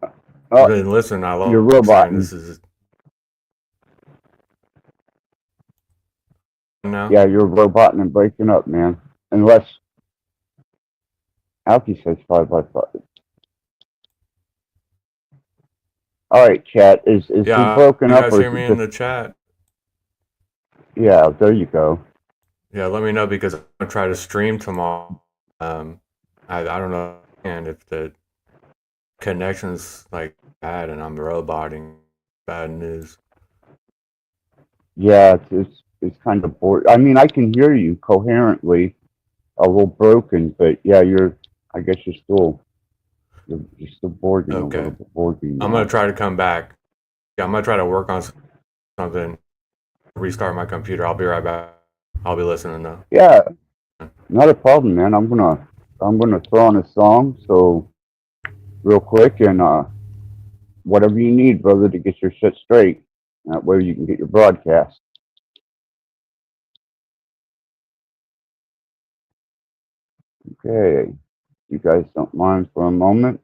Oh, I've been listening. I you're love saying roboting. this is now. Yeah, you're roboting and breaking up, man. Unless Alki says 5 by 5. All right, chat. Is he Yeah, broken you up guys or hear is me it in just? the chat? Yeah, there you go. Yeah, let me know because I'm gonna try to stream tomorrow. I don't know, and if the connection's like bad and I'm roboting, bad news. Yeah, it's kind of bored. I mean, I can hear you coherently, a little broken, but yeah, I guess you're still boarding a little Okay, bit boarding I'm gonna now. try to come back. Yeah, I'm gonna try to work on something, restart my computer. I'll be right back. I'll be listening though. Yeah, not a problem, man. I'm gonna throw on a song, so real quick, and whatever you need, brother, to get your shit straight. That way you can get your broadcast. Okay, you guys don't mind for a moment,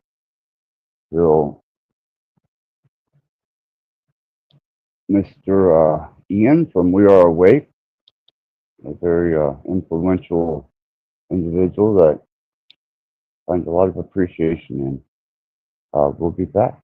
we'll Mr. Ian from We Are Awake, a very influential individual that finds a lot of appreciation in. We'll be back.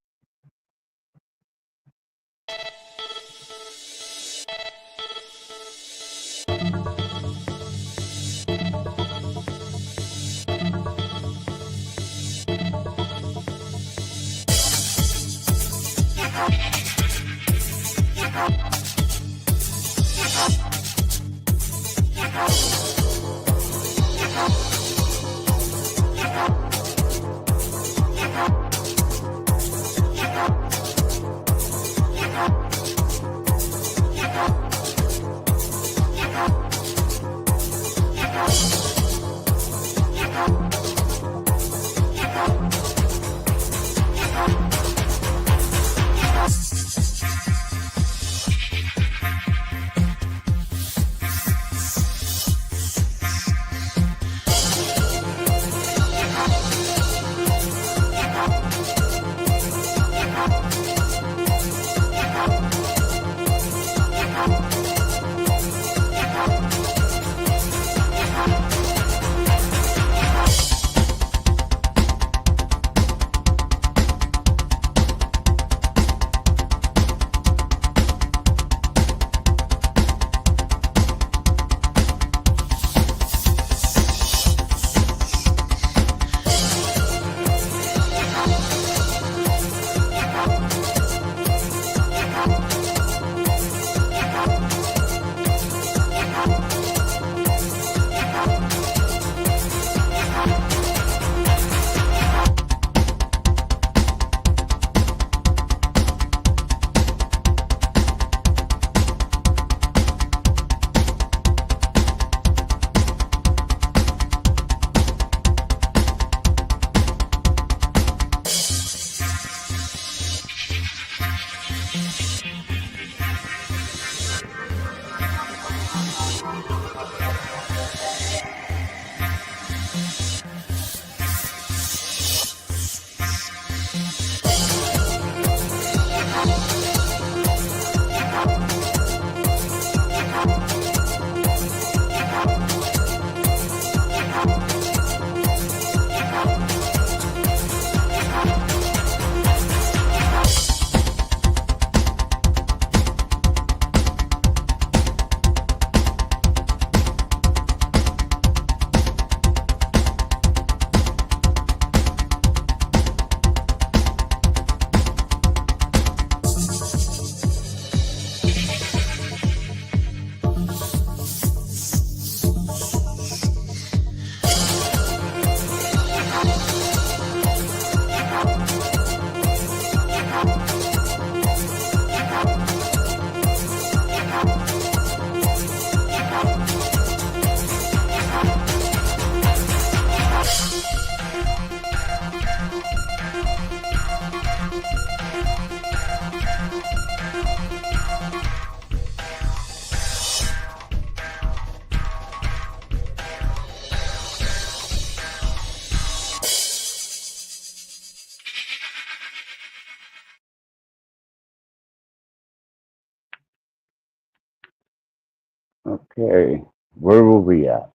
Okay, where were we at?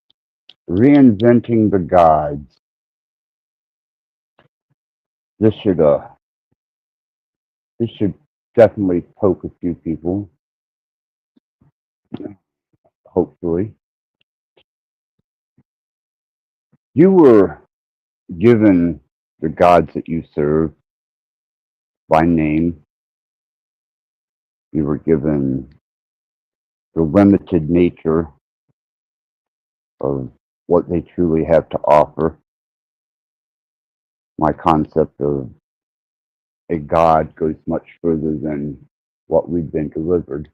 Reinventing the gods. This should definitely poke a few people. Hopefully, you were given the gods that you serve by name. You were given the limited nature of what they truly have to offer. My concept of a god goes much further than what we've been delivered.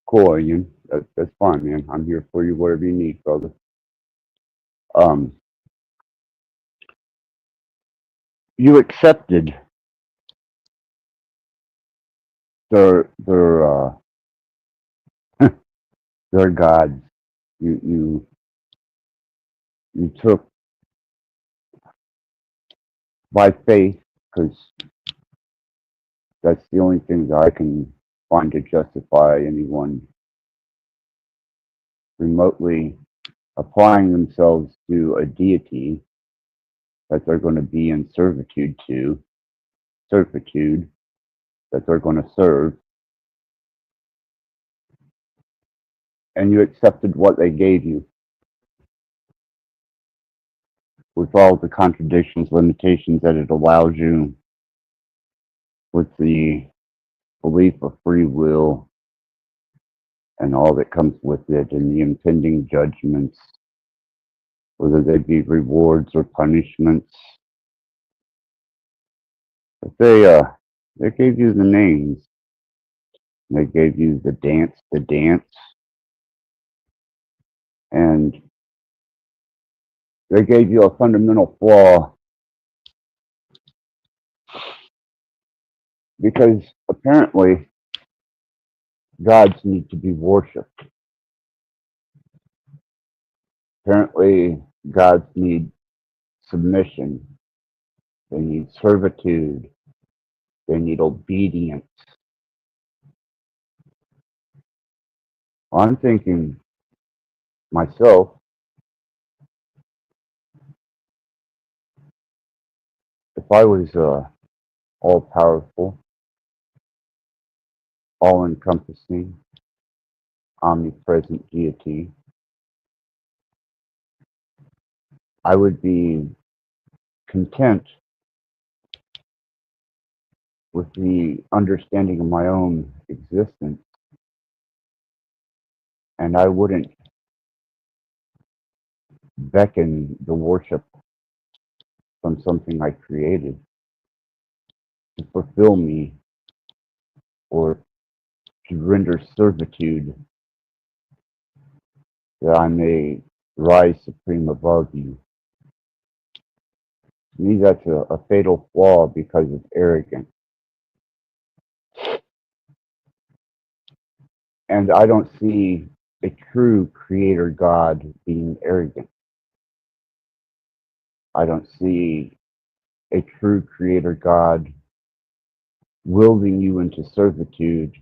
Cool, Ian. That's fine, man. I'm here for you, whatever you need, brother. You accepted their their gods. You took by faith, because that's the only thing that I can find to justify anyone remotely applying themselves to a deity that they're going to be in servitude, that they're going to serve, and you accepted what they gave you with all the contradictions, limitations that it allows you, with the belief of free will and all that comes with it, and the impending judgments, whether they be rewards or punishments. But they gave you the names. They gave you the dance, and they gave you a fundamental flaw, because apparently gods need to be worshipped. Apparently gods need submission. They need servitude. They need obedience. I'm thinking myself, if I was all-powerful, all-encompassing, omnipresent deity, I would be content with the understanding of my own existence, and I wouldn't beckon the worship from something I created to fulfill me or to render servitude that I may rise supreme above you. To me, that's a fatal flaw because of arrogance. And I don't see a true creator God being arrogant. I don't see a true creator God wielding you into servitude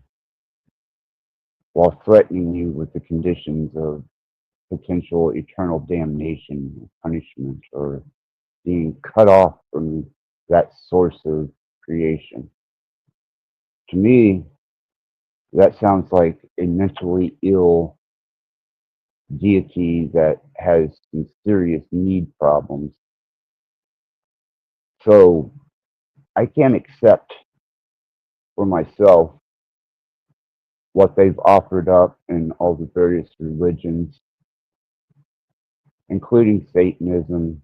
while threatening you with the conditions of potential eternal damnation, punishment, or being cut off from that source of creation. To me, that sounds like a mentally ill deity that has some serious need problems. So I can't accept for myself what they've offered up in all the various religions, including Satanism,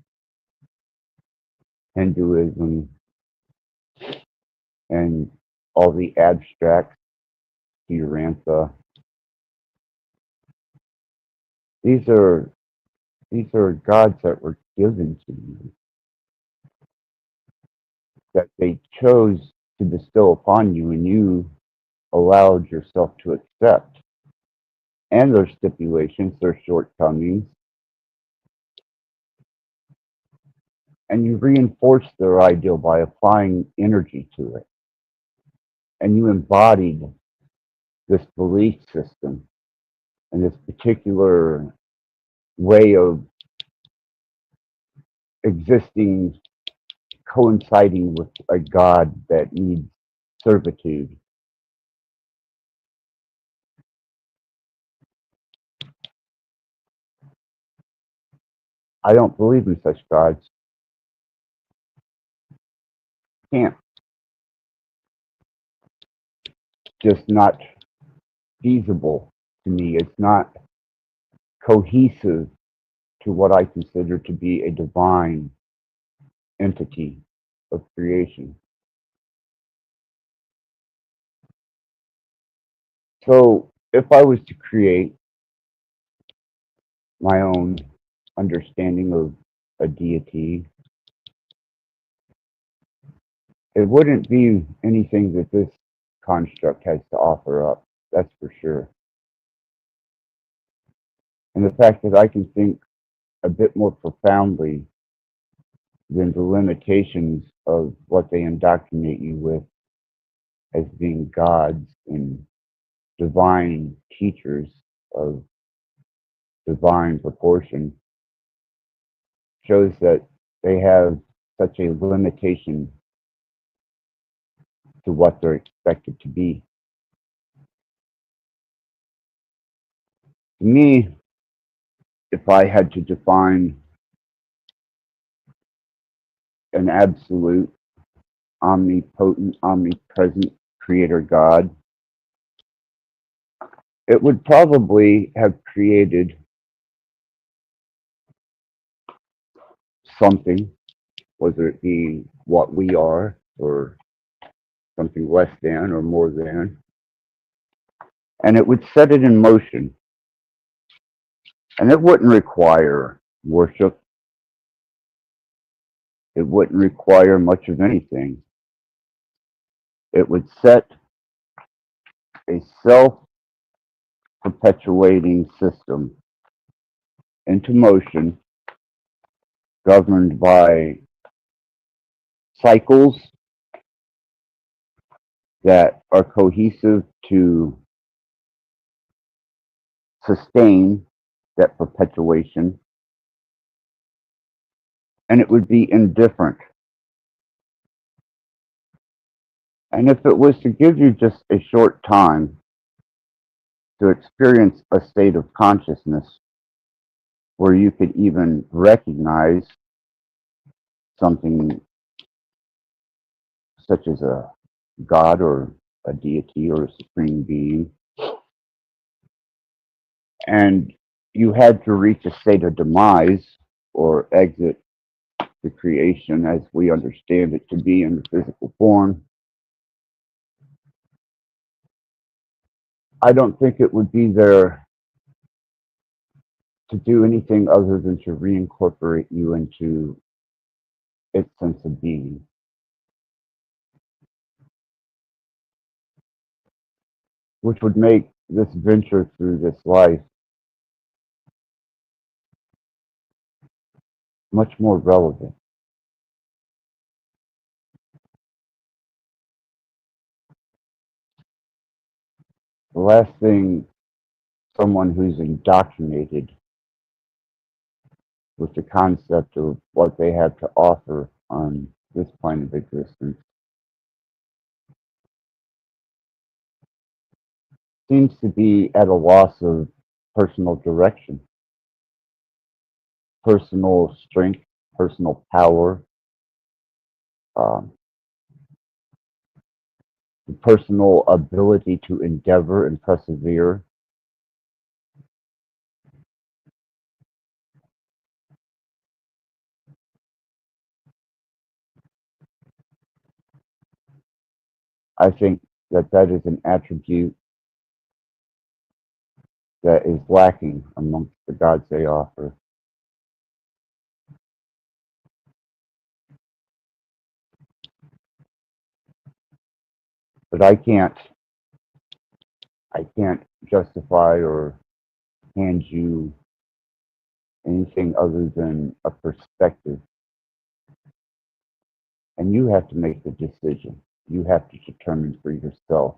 Hinduism, and all the abstracts, Urantha. These are gods that were given to you, that they chose to bestow upon you, and you allowed yourself to accept. And their stipulations, their shortcomings, and you reinforced their ideal by applying energy to it. And you embodied this belief system and this particular way of existing, coinciding with a God that needs servitude. I don't believe in such gods. Can't. Just not feasible to me. It's not cohesive to what I consider to be a divine entity of creation. So if I was to create my own understanding of a deity, it wouldn't be anything that this construct has to offer up, that's for sure. And the fact that I can think a bit more profoundly then the limitations of what they indoctrinate you with as being gods and divine teachers of divine proportion shows that they have such a limitation to what they're expected to be. To me, if I had to define an absolute, omnipotent, omnipresent creator God, it would probably have created something, whether it be what we are or something less than or more than, and it would set it in motion. And it wouldn't require worship. It wouldn't require much of anything. It would set a self-perpetuating system into motion, governed by cycles that are cohesive to sustain that perpetuation, and it would be indifferent. And if it was to give you just a short time to experience a state of consciousness where you could even recognize something such as a God or a deity or a supreme being, and you had to reach a state of demise or exit the creation as we understand it to be in the physical form, I don't think it would be there to do anything other than to reincorporate you into its sense of being. Which would make this venture through this life much more relevant. The last thing someone who's indoctrinated with the concept of what they have to offer on this plane of existence seems to be at a loss of personal direction, personal strength, personal power, the personal ability to endeavor and persevere. I think that that is an attribute that is lacking amongst the gods they offer. But I can't justify or hand you anything other than a perspective. And you have to make the decision. You have to determine for yourself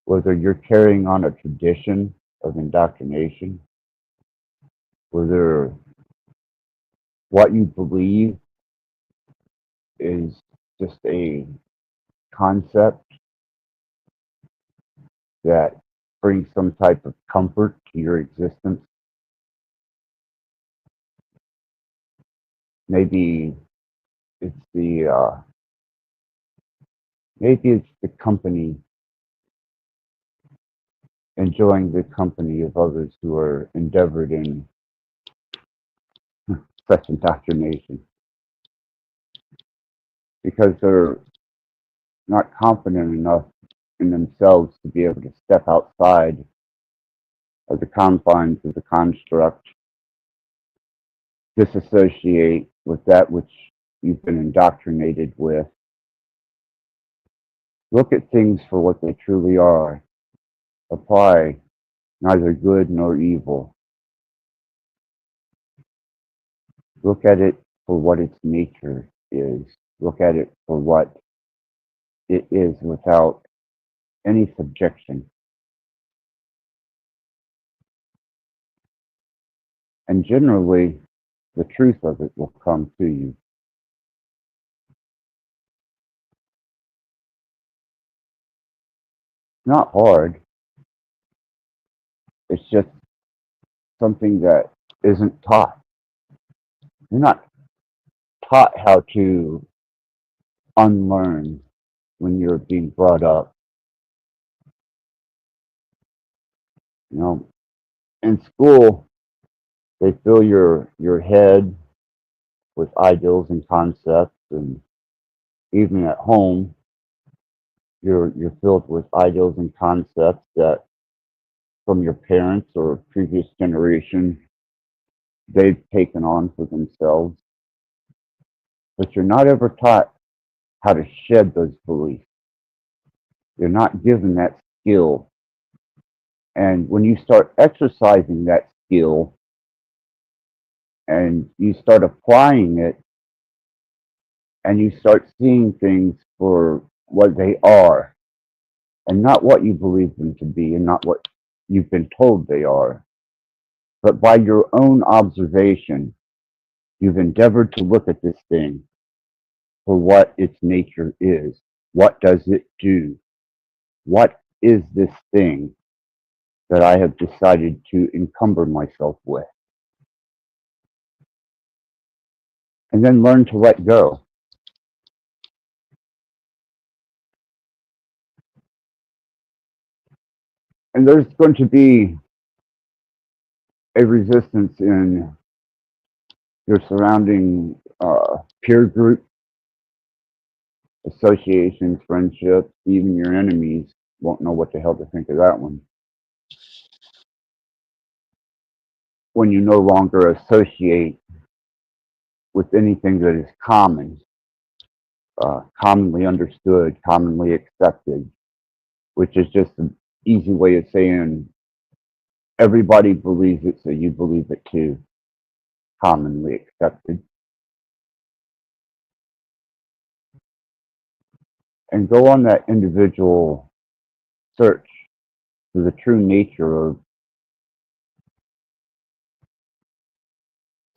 whether you're carrying on a tradition of indoctrination, whether what you believe is just a concept that brings some type of comfort to your existence. Maybe it's the company, enjoying the company of others who are endeavored in such indoctrination, because they're not confident enough in themselves to be able to step outside of the confines of the construct, disassociate with that which you've been indoctrinated with. Look at things for what they truly are. Apply neither good nor evil. Look at it for what its nature is. Look at it for what it is without any subjection. And generally, the truth of it will come to you. Not hard. It's just something that isn't taught. You're not taught how to unlearn when you're being brought up. You know, in school, they fill your head with ideals and concepts, and even at home, you're filled with ideals and concepts that from your parents or previous generation they've taken on for themselves. But you're not ever taught how to shed those beliefs. You're not given that skill. And when you start exercising that skill and you start applying it and you start seeing things for what they are and not what you believe them to be and not what you've been told they are, but by your own observation, you've endeavored to look at this thing for what its nature is. What does it do? What is this thing that I have decided to encumber myself with? And then learn to let go. And there's going to be a resistance in your surrounding peer group, associations, friendships, even your enemies won't know what the hell to think of that one. When you no longer associate with anything that is common, commonly understood, commonly accepted, which is just an easy way of saying everybody believes it, so you believe it too, commonly accepted. And go on that individual search for the true nature of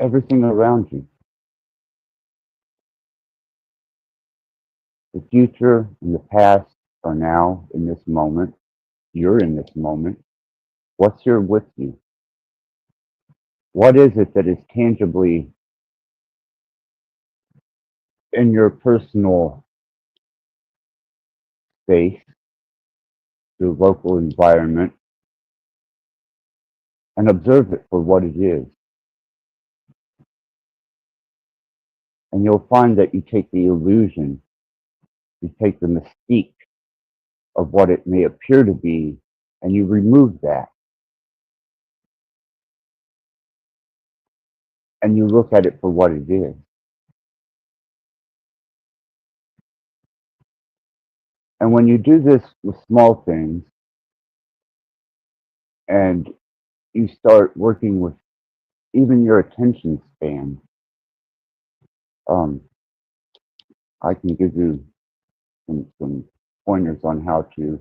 everything around you. The future and the past are now in this moment. You're in this moment. What's here with you? What is it that is tangibly in your personal space, your local environment, and observe it for what it is. And you'll find that you take the illusion, you take the mystique of what it may appear to be, and you remove that. And you look at it for what it is. And when you do this with small things, and you start working with even your attention span, I can give you some pointers on how to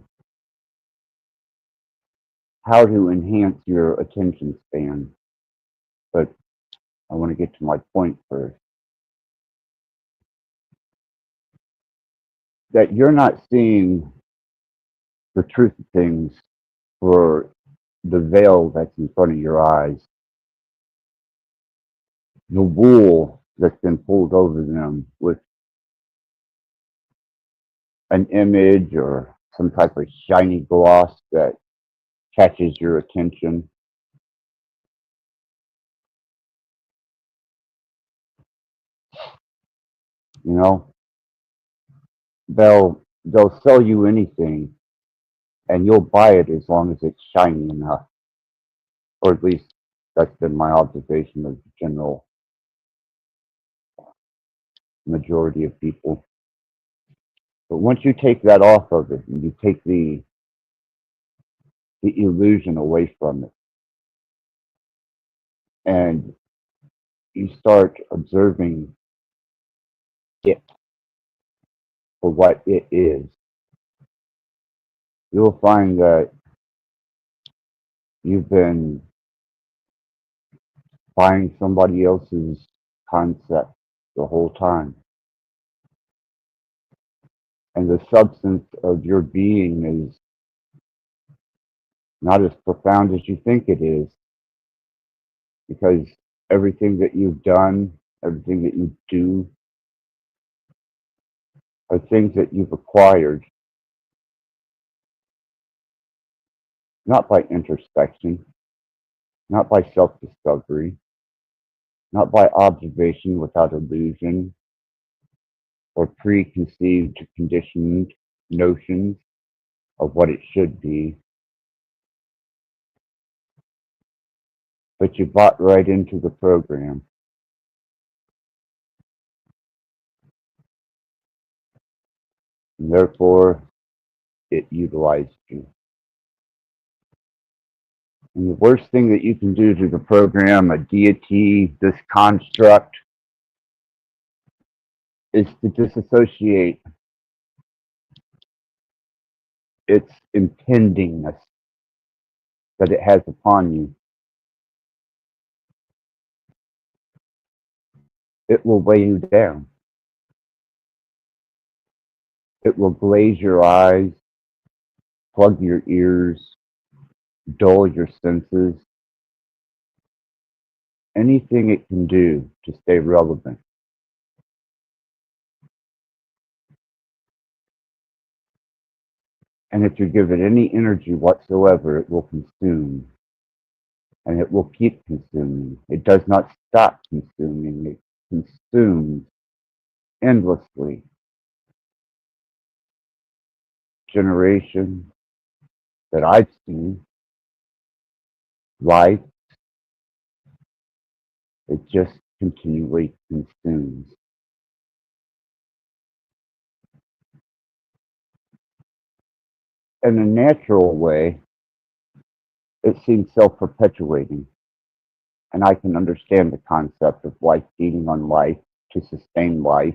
enhance your attention span. But I want to get to my point first. That you're not seeing the truth of things for the veil that's in front of your eyes, the wool that's been pulled over them with an image or some type of shiny gloss that catches your attention. You know, they'll sell you anything and you'll buy it as long as it's shiny enough. Or at least that's been my observation of the general majority of people. But once you take that off of it and you take the illusion away from it, and you start observing it for what it is, you'll find that you've been buying somebody else's concept the whole time. And the substance of your being is not as profound as you think it is, because everything that you've done, everything that you do, are things that you've acquired, not by introspection, not by self-discovery, not by observation without illusion or preconceived, conditioned notions of what it should be, but you bought right into the program. And therefore, it utilized you. And the worst thing that you can do to the program, a deity, this construct, is to disassociate its impendingness that it has upon you. It will weigh you down. It will glaze your eyes, plug your ears, dull your senses. Anything it can do to stay relevant. And if you give it any energy whatsoever, it will consume. And it will keep consuming. It does not stop consuming. It consumes endlessly. Generation that I've seen, life, it just continually consumes. In a natural way, it seems self-perpetuating. And I can understand the concept of life feeding on life to sustain life.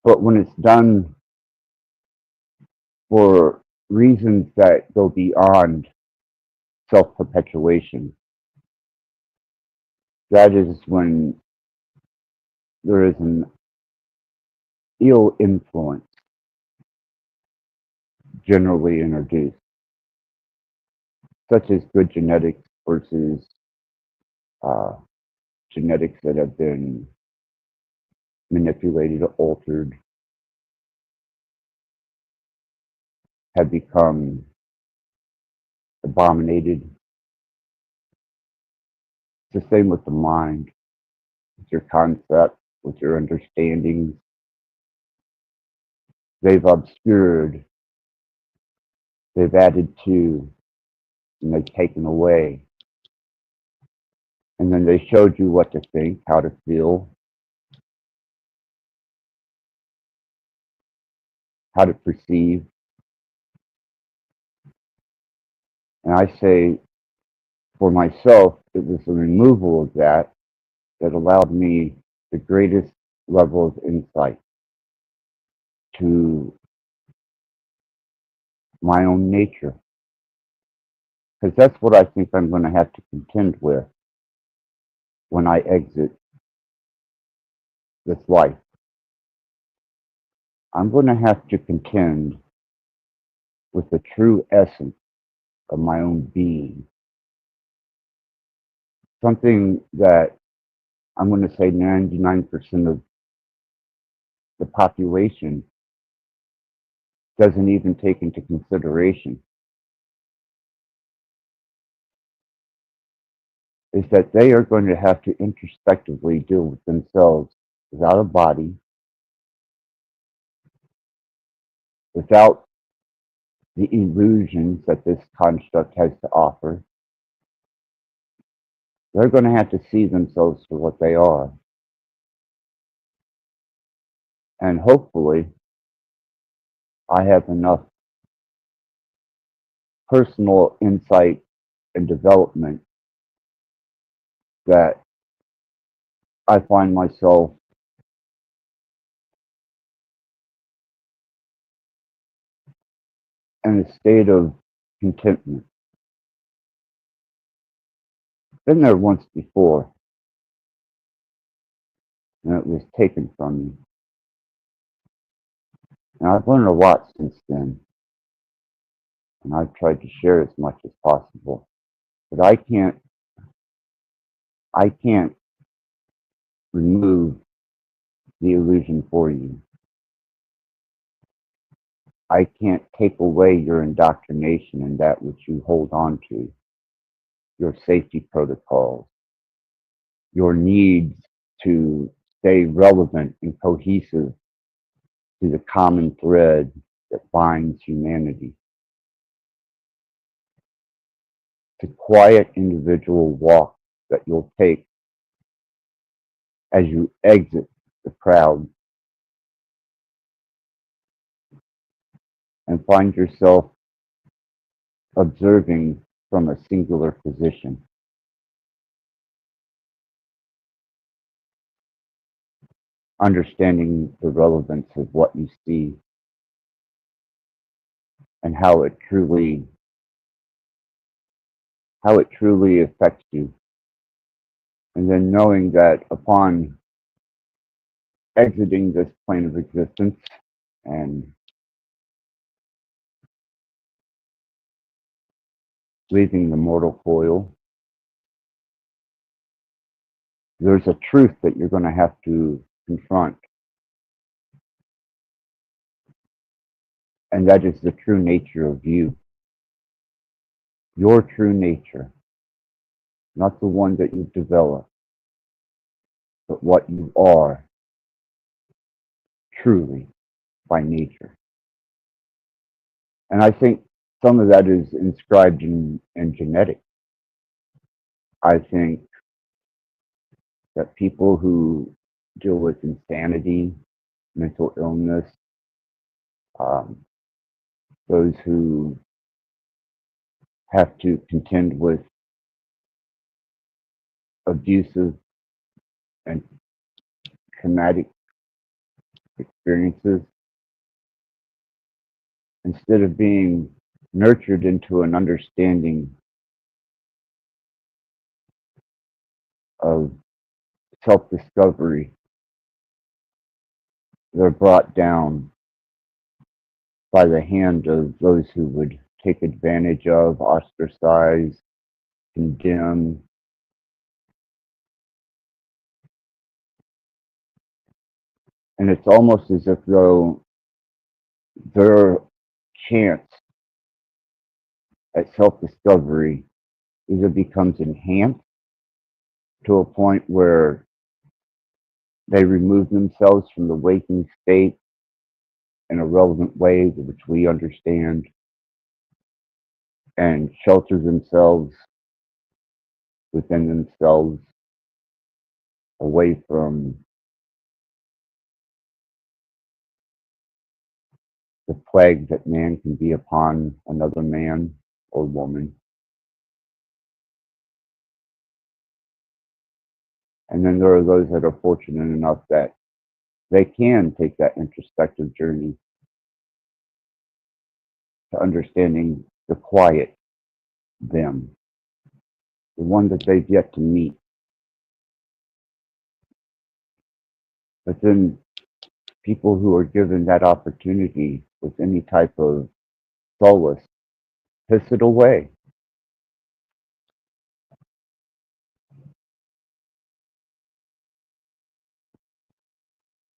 But when it's done for reasons that go beyond self-perpetuation, that is when there is an ill influence generally introduced, such as good genetics versus genetics that have been manipulated or altered, have become abominated. It's the same with the mind, with your concept, with your understandings. They've obscured, they've added to, and they've taken away. And then they showed you what to think, how to feel, how to perceive. And I say, for myself, it was the removal of that allowed me the greatest level of insight to my own nature. Because that's what I think I'm going to have to contend with when I exit this life. I'm going to have to contend with the true essence of my own being. Something that I'm going to say 99% of the population doesn't even take into consideration, is that they are going to have to introspectively deal with themselves without a body, without the illusions that this construct has to offer. They're going to have to see themselves for what they are. And hopefully, I have enough personal insight and development that I find myself and a state of contentment. Been there once before, and it was taken from me. And I've learned a lot since then, and I've tried to share as much as possible. But I can't remove the illusion for you. I can't take away your indoctrination and that which you hold on to, your safety protocols, your needs to stay relevant and cohesive to the common thread that binds humanity. The quiet individual walk that you'll take as you exit the crowd and find yourself observing from a singular position. Understanding the relevance of what you see and how it truly affects you. And then knowing that upon exiting this plane of existence and leaving the mortal coil, there's a truth that you're going to have to confront. And that is the true nature of you. Your true nature. Not the one that you've developed, but what you are truly by nature. And I think some of that is inscribed in genetics. I think that people who deal with insanity, mental illness, those who have to contend with abusive and traumatic experiences, instead of being nurtured into an understanding of self-discovery, they're brought down by the hand of those who would take advantage of, ostracize, condemn. And it's almost as if though their chance at self-discovery either becomes enhanced to a point where they remove themselves from the waking state in a relevant way which we understand and shelter themselves within themselves away from the plague that man can be upon another man or woman. And then there are those that are fortunate enough that they can take that introspective journey to understanding the quiet them, the one that they've yet to meet. But then people who are given that opportunity with any type of solace piss it away.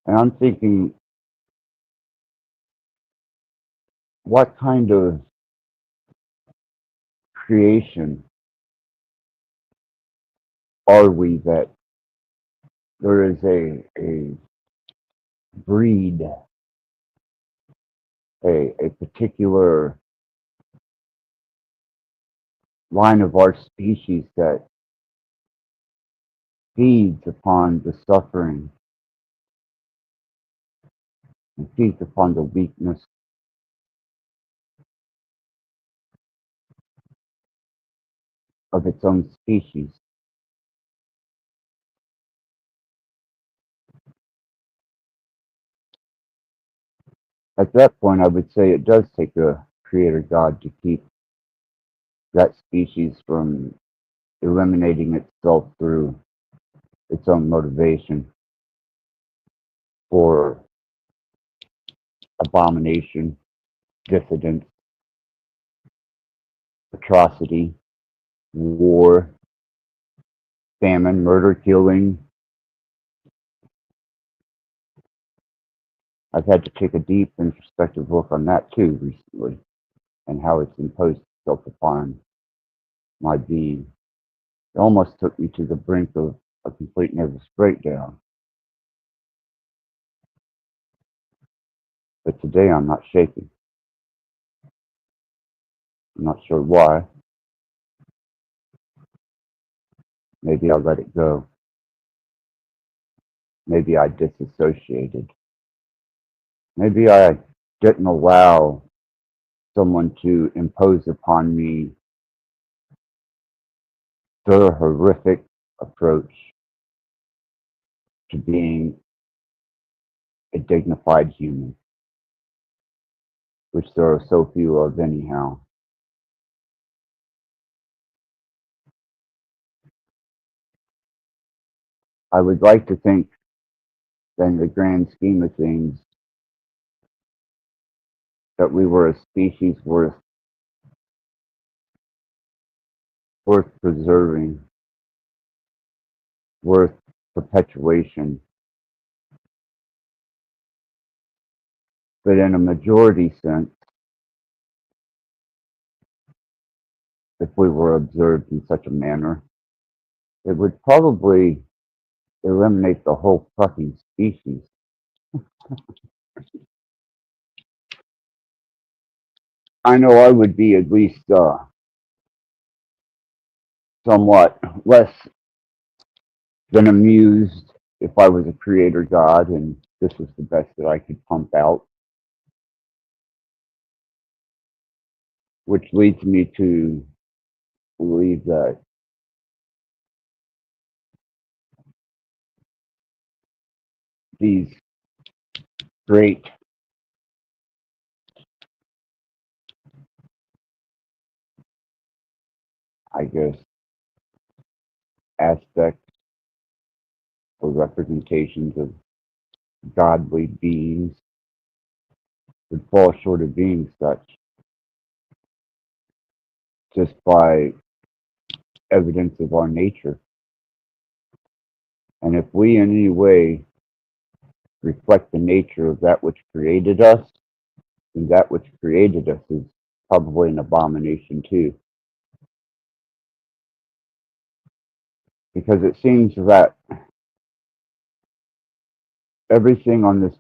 And I'm thinking, what kind of creation are we that there is a breed, a particular line of our species that feeds upon the suffering and feeds upon the weakness of its own species. At that point, I would say it does take a Creator God to keep that species from eliminating itself through its own motivation for abomination, dissidence, atrocity, war, famine, murder, killing. I've had to take a deep introspective look on that too recently, and how it's imposed itself upon my being. It almost took me to the brink of a complete nervous breakdown. But today I'm not shaking. I'm not sure why. Maybe I let it go. Maybe I disassociated. Maybe I didn't allow someone to impose upon me their horrific approach to being a dignified human, which there are so few of anyhow. I would like to think that in the grand scheme of things, that we were a species worth preserving, worth perpetuation. But in a majority sense, if we were observed in such a manner, it would probably eliminate the whole fucking species. I know I would be at least somewhat less than amused if I was a creator god and this was the best that I could pump out. Which leads me to believe that these great I guess, aspects or representations of godly beings would fall short of being such just by evidence of our nature. And if we in any way reflect the nature of that which created us, then that which created us is probably an abomination too. Because it seems that everything on this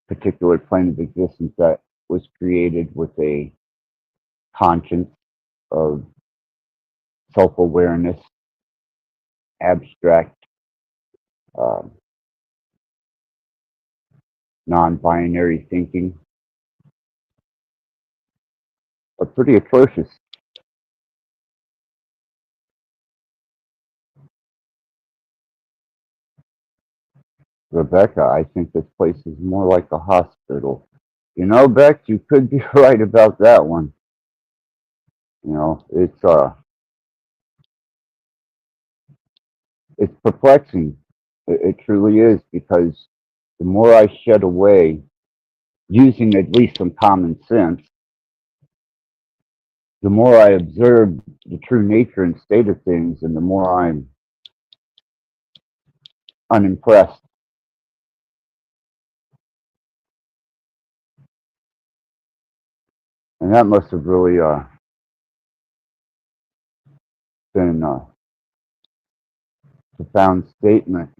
particular plane of existence that was created with a conscience of self-awareness, abstract, non-binary thinking, are pretty atrocious. Rebecca, I think this place is more like a hospital. You know, Bex, you could be right about that one. You know, it's perplexing. It truly is, because the more I shed away using at least some common sense, the more I observe the true nature and state of things, and the more I'm unimpressed. And that must have really been a profound statement,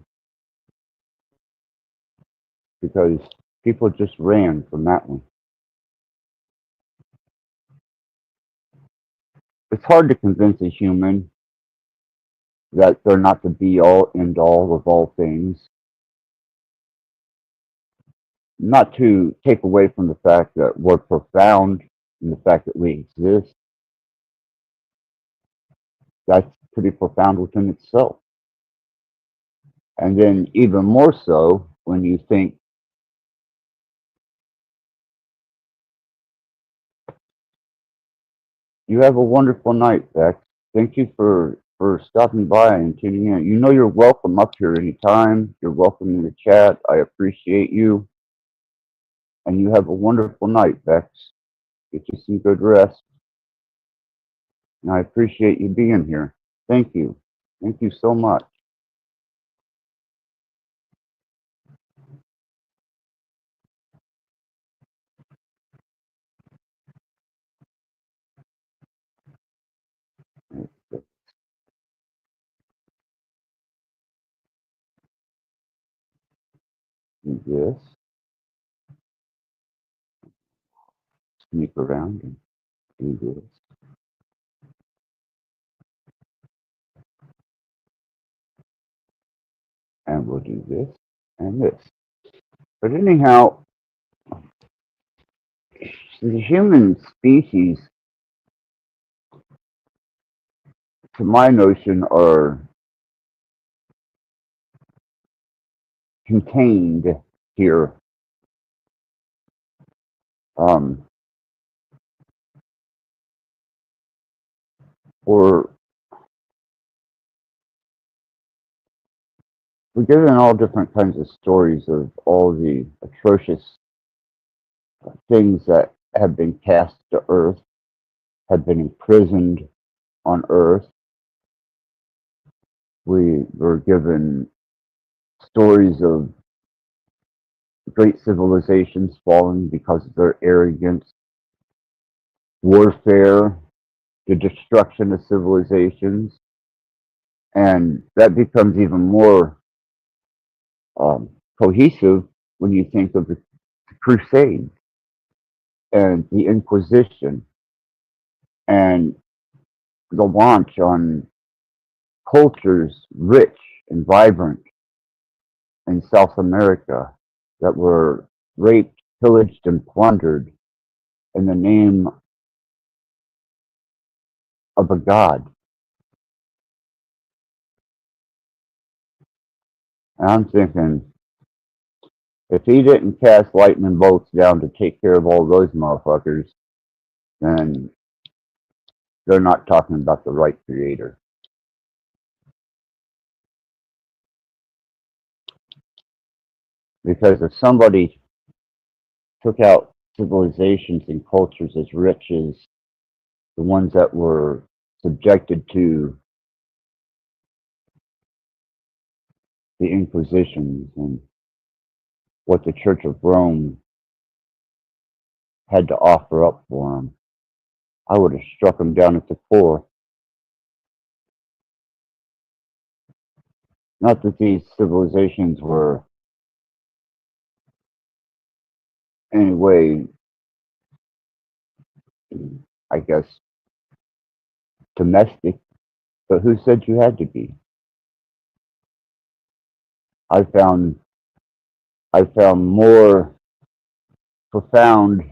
because people just ran from that one. It's hard to convince a human that they're not the be all end all of all things. Not to take away from the fact that we're profound in the fact that we exist. That's pretty profound within itself. And then even more so when you think You have a wonderful night, Bex. Thank you for stopping by and tuning in. You know you're welcome up here anytime. You're welcome in the chat. I appreciate you. And you have a wonderful night, Bex. Get you some good rest. And I appreciate you being here. Thank you. Thank you so much. Do this. Sneak around and do this. And we'll do this and this. But anyhow, the human species, to my notion, are contained here. Um, or we're given all different kinds of stories of all the atrocious things that have been cast to earth, have been imprisoned on earth. We were given stories of great civilizations falling because of their arrogance, warfare, the destruction of civilizations. And that becomes even more cohesive when you think of the Crusades and the Inquisition and the launch on cultures rich and vibrant in South America that were raped, pillaged, and plundered in the name of a god. And I'm thinking, if he didn't cast lightning bolts down to take care of all those motherfuckers, then they're not talking about the right creator. Because if somebody took out civilizations and cultures as rich as the ones that were subjected to the Inquisitions and what the Church of Rome had to offer up for them, I would have struck them down at the core. Not that these civilizations were in any way, I guess, domestic, but who said you had to be? I found more profound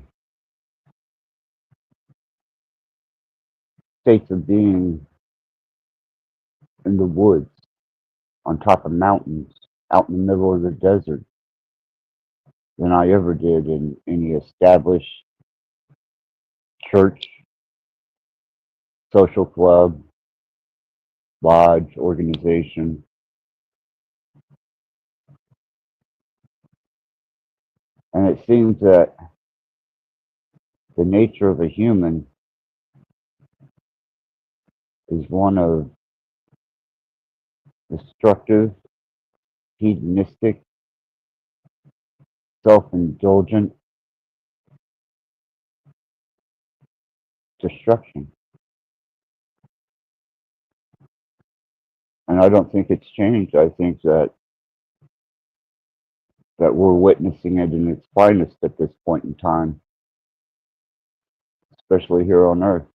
states of being in the woods, on top of mountains, out in the middle of the desert, than I ever did in any established church, social club, lodge, organization. And it seems that the nature of a human is one of destructive, hedonistic, self-indulgent destruction. And I don't think it's changed. I think that we're witnessing it in its finest at this point in time, especially here on Earth.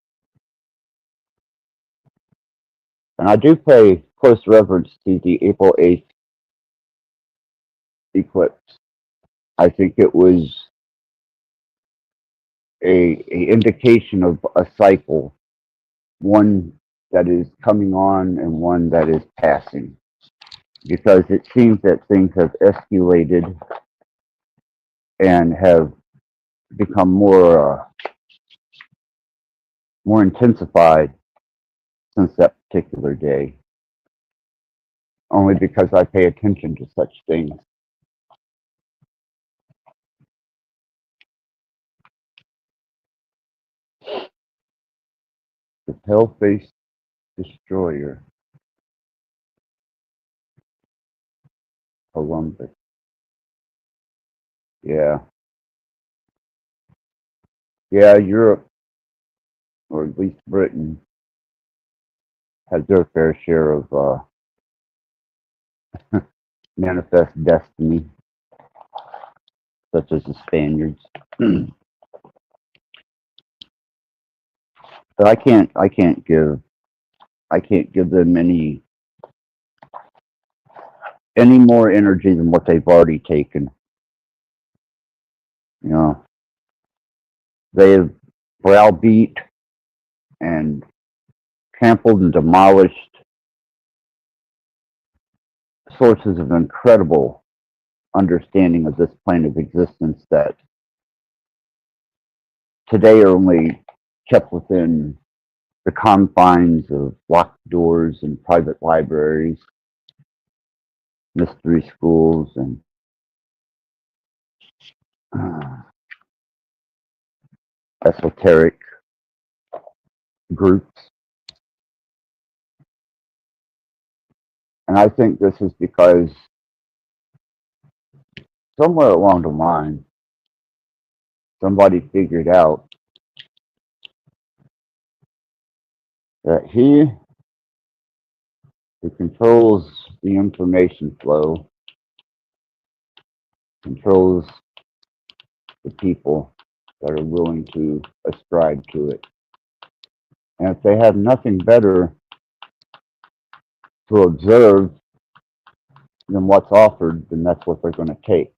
And I do pay close reverence to the April 8th eclipse. I think it was a indication of a cycle, one that is coming on and one that is passing, because it seems that things have escalated and have become more more intensified since that particular day, only because I pay attention to such things. The pale-faced destroyer, Columbus. Yeah. Yeah, Europe, or at least Britain, has their fair share of manifest destiny, such as the Spaniards. But I can't give them any more energy than what they've already taken. You know, they have browbeat and trampled and demolished sources of incredible understanding of this plane of existence that today are only kept within the confines of locked doors and private libraries, mystery schools, and esoteric groups. And I think this is because somewhere along the line, somebody figured out that he who controls the information flow controls the people that are willing to ascribe to it. And if they have nothing better to observe than what's offered, then that's what they're going to take.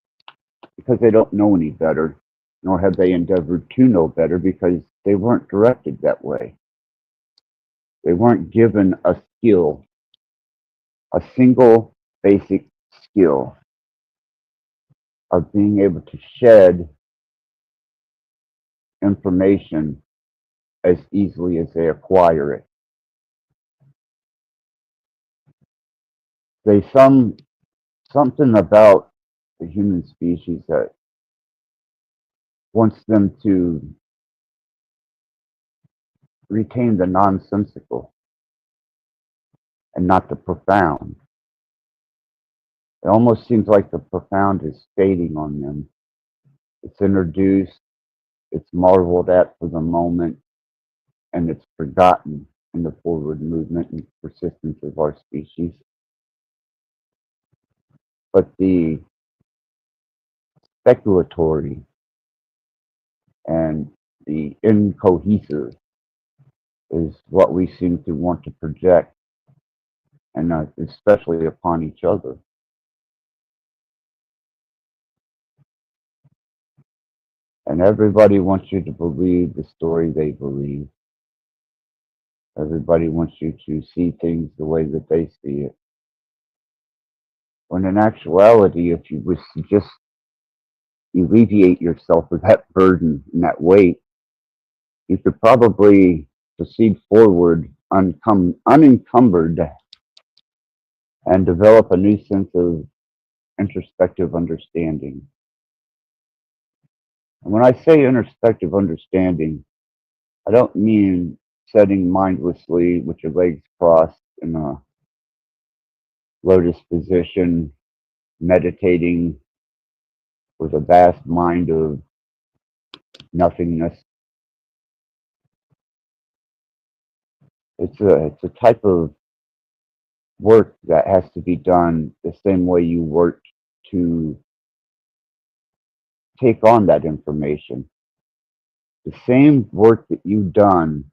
Because they don't know any better, nor have they endeavored to know better, because they weren't directed that way. They weren't given a skill, a single basic skill of being able to shed information as easily as they acquire it. There's something about the human species that wants them to retain the nonsensical and not the profound. It almost seems like the profound is fading on them. It's introduced, it's marveled at for the moment, and it's forgotten in the forward movement and persistence of our species. But the speculatory and the incohesive is what we seem to want to project, and especially upon each other. And everybody wants you to believe the story they believe. Everybody wants you to see things the way that they see it. When in actuality, if you was to just alleviate yourself of that burden and that weight, you could probably proceed forward unencumbered and develop a new sense of introspective understanding. And when I say introspective understanding, I don't mean sitting mindlessly with your legs crossed in a lotus position, meditating with a vast mind of nothingness. It's a type of work that has to be done the same way you work to take on that information. The same work that you've done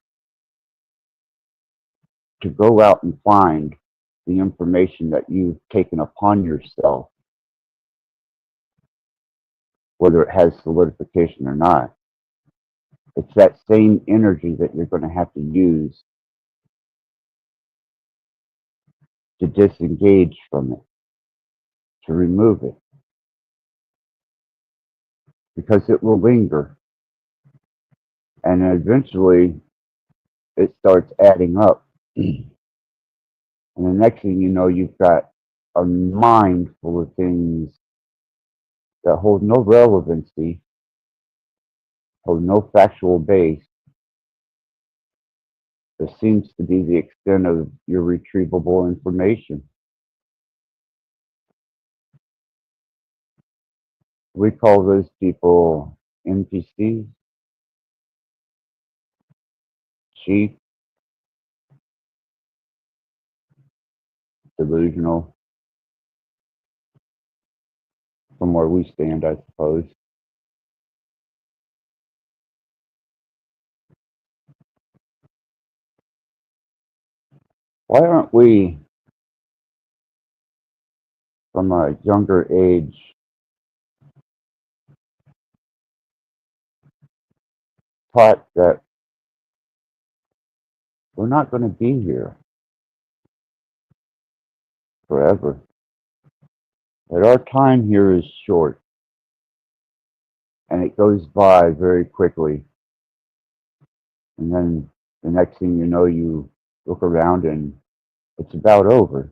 to go out and find the information that you've taken upon yourself, whether it has solidification or not. It's that same energy that you're going to have to use to disengage from it, to remove it, because it will linger. And eventually, it starts adding up. And the next thing you know, you've got a mind full of things that hold no relevancy, hold no factual base. This seems to be the extent of your retrievable information. We call those people NPCs, chief, delusional, from where we stand, I suppose. Why aren't we, from a younger age, taught that we're not going to be here forever? That our time here is short and it goes by very quickly. And then the next thing you know, you look around and it's about over.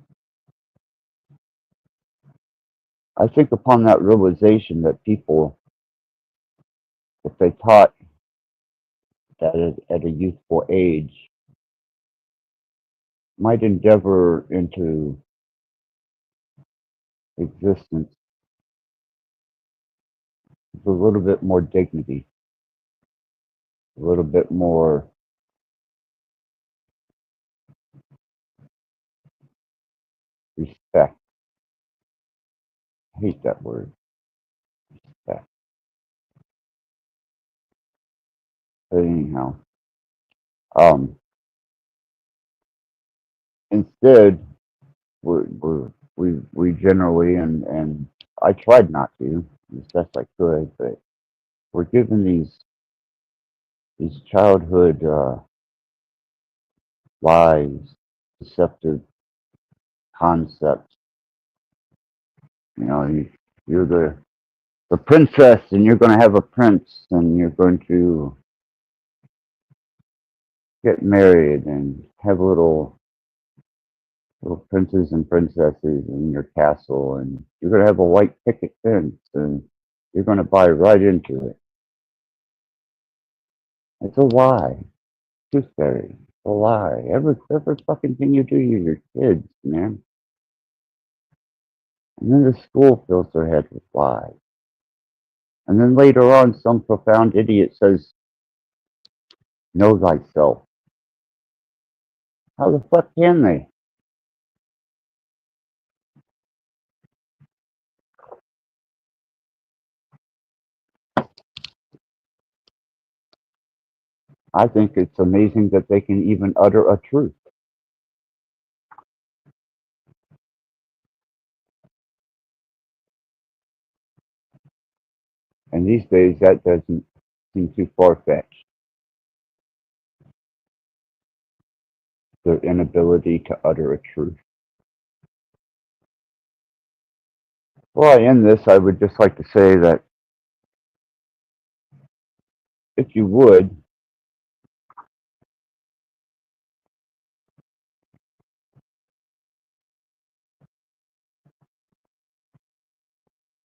I think upon that realization that people, if they taught that at a youthful age, might endeavor into existence with a little bit more dignity, a little bit more respect. I hate that word, respect. But anyhow, instead, we generally, and I tried not to as best I could, but we're given these childhood lies, deceptive concepts. You know, you're the princess, and you're going to have a prince, and you're going to get married and have little princes and princesses in your castle, and you're going to have a white picket fence, and you're going to buy right into it. It's a lie. Tooth fairy. It's a lie. Every fucking thing you do, you're kids, man. And then the school fills their head with lies. And then later on, some profound idiot says, know thyself. How the fuck can they? I think it's amazing that they can even utter a truth. And these days, that doesn't seem too far-fetched. Their inability to utter a truth. Well, I end this, I would just like to say that if you would,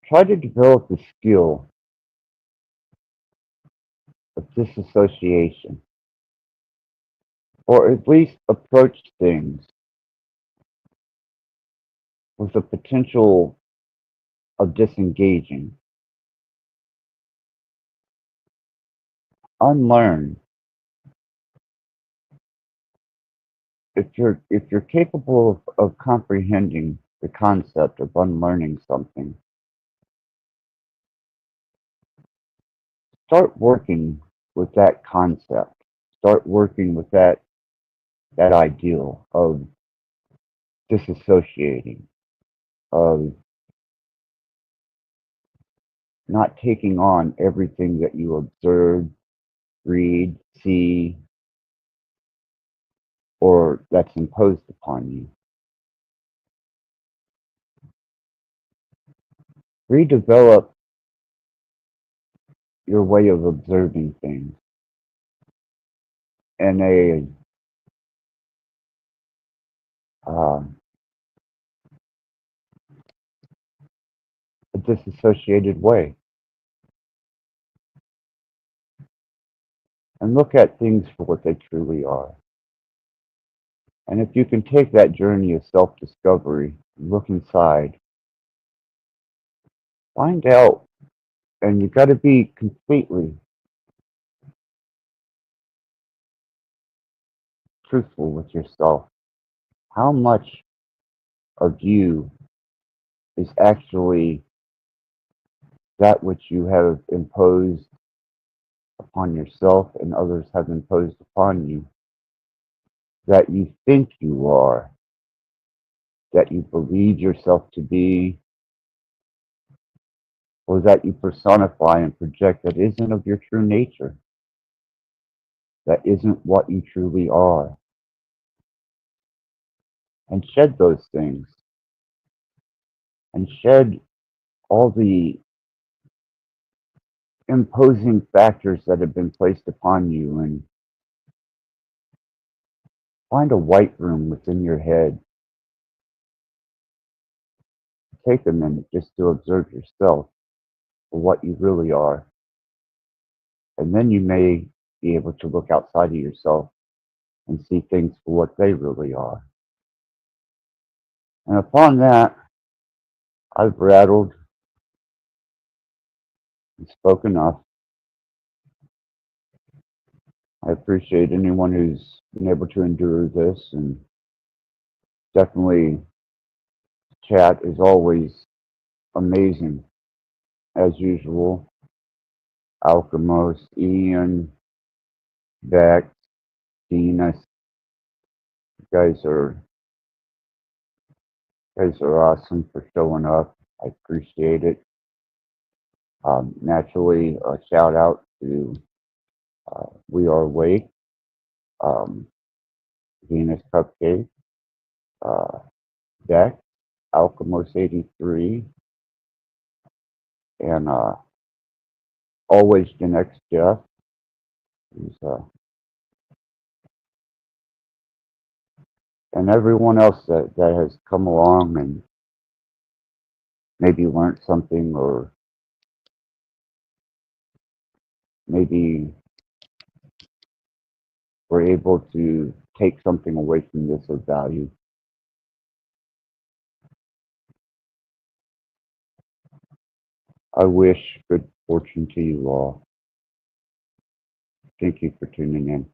try to develop the skill of disassociation, or at least approach things with the potential of disengaging. Unlearn. If you're capable of comprehending the concept of unlearning something, start working with that concept. Start working with that ideal of disassociating, of not taking on everything that you observe, read, see, or that's imposed upon you. Redevelop your way of observing things in a um, a disassociated way and look at things for what they truly are. And if you can take that journey of self-discovery, look inside, find out, and you got to be completely truthful with yourself. How much of you is actually that which you have imposed upon yourself and others have imposed upon you, that you think you are, that you believe yourself to be, or that you personify and project that isn't of your true nature, that isn't what you truly are. And shed those things. And shed all the imposing factors that have been placed upon you, and find a white room within your head. Take a minute just to observe yourself for what you really are. And then you may be able to look outside of yourself and see things for what they really are. And upon that, I've rattled and spoken enough. I appreciate anyone who's been able to endure this, and definitely chat is always amazing, as usual. Alchemos, Ian, Bexx, Dina, you guys are awesome for showing up. I appreciate it. Naturally, a shout out to We Are Awake, Venus Cupcake, Deck, Alchemos 83, and always the next Jeff, who's, and everyone else that has come along and maybe learned something, or maybe were able to take something away from this of value. I wish good fortune to you all. Thank you for tuning in.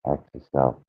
Access out.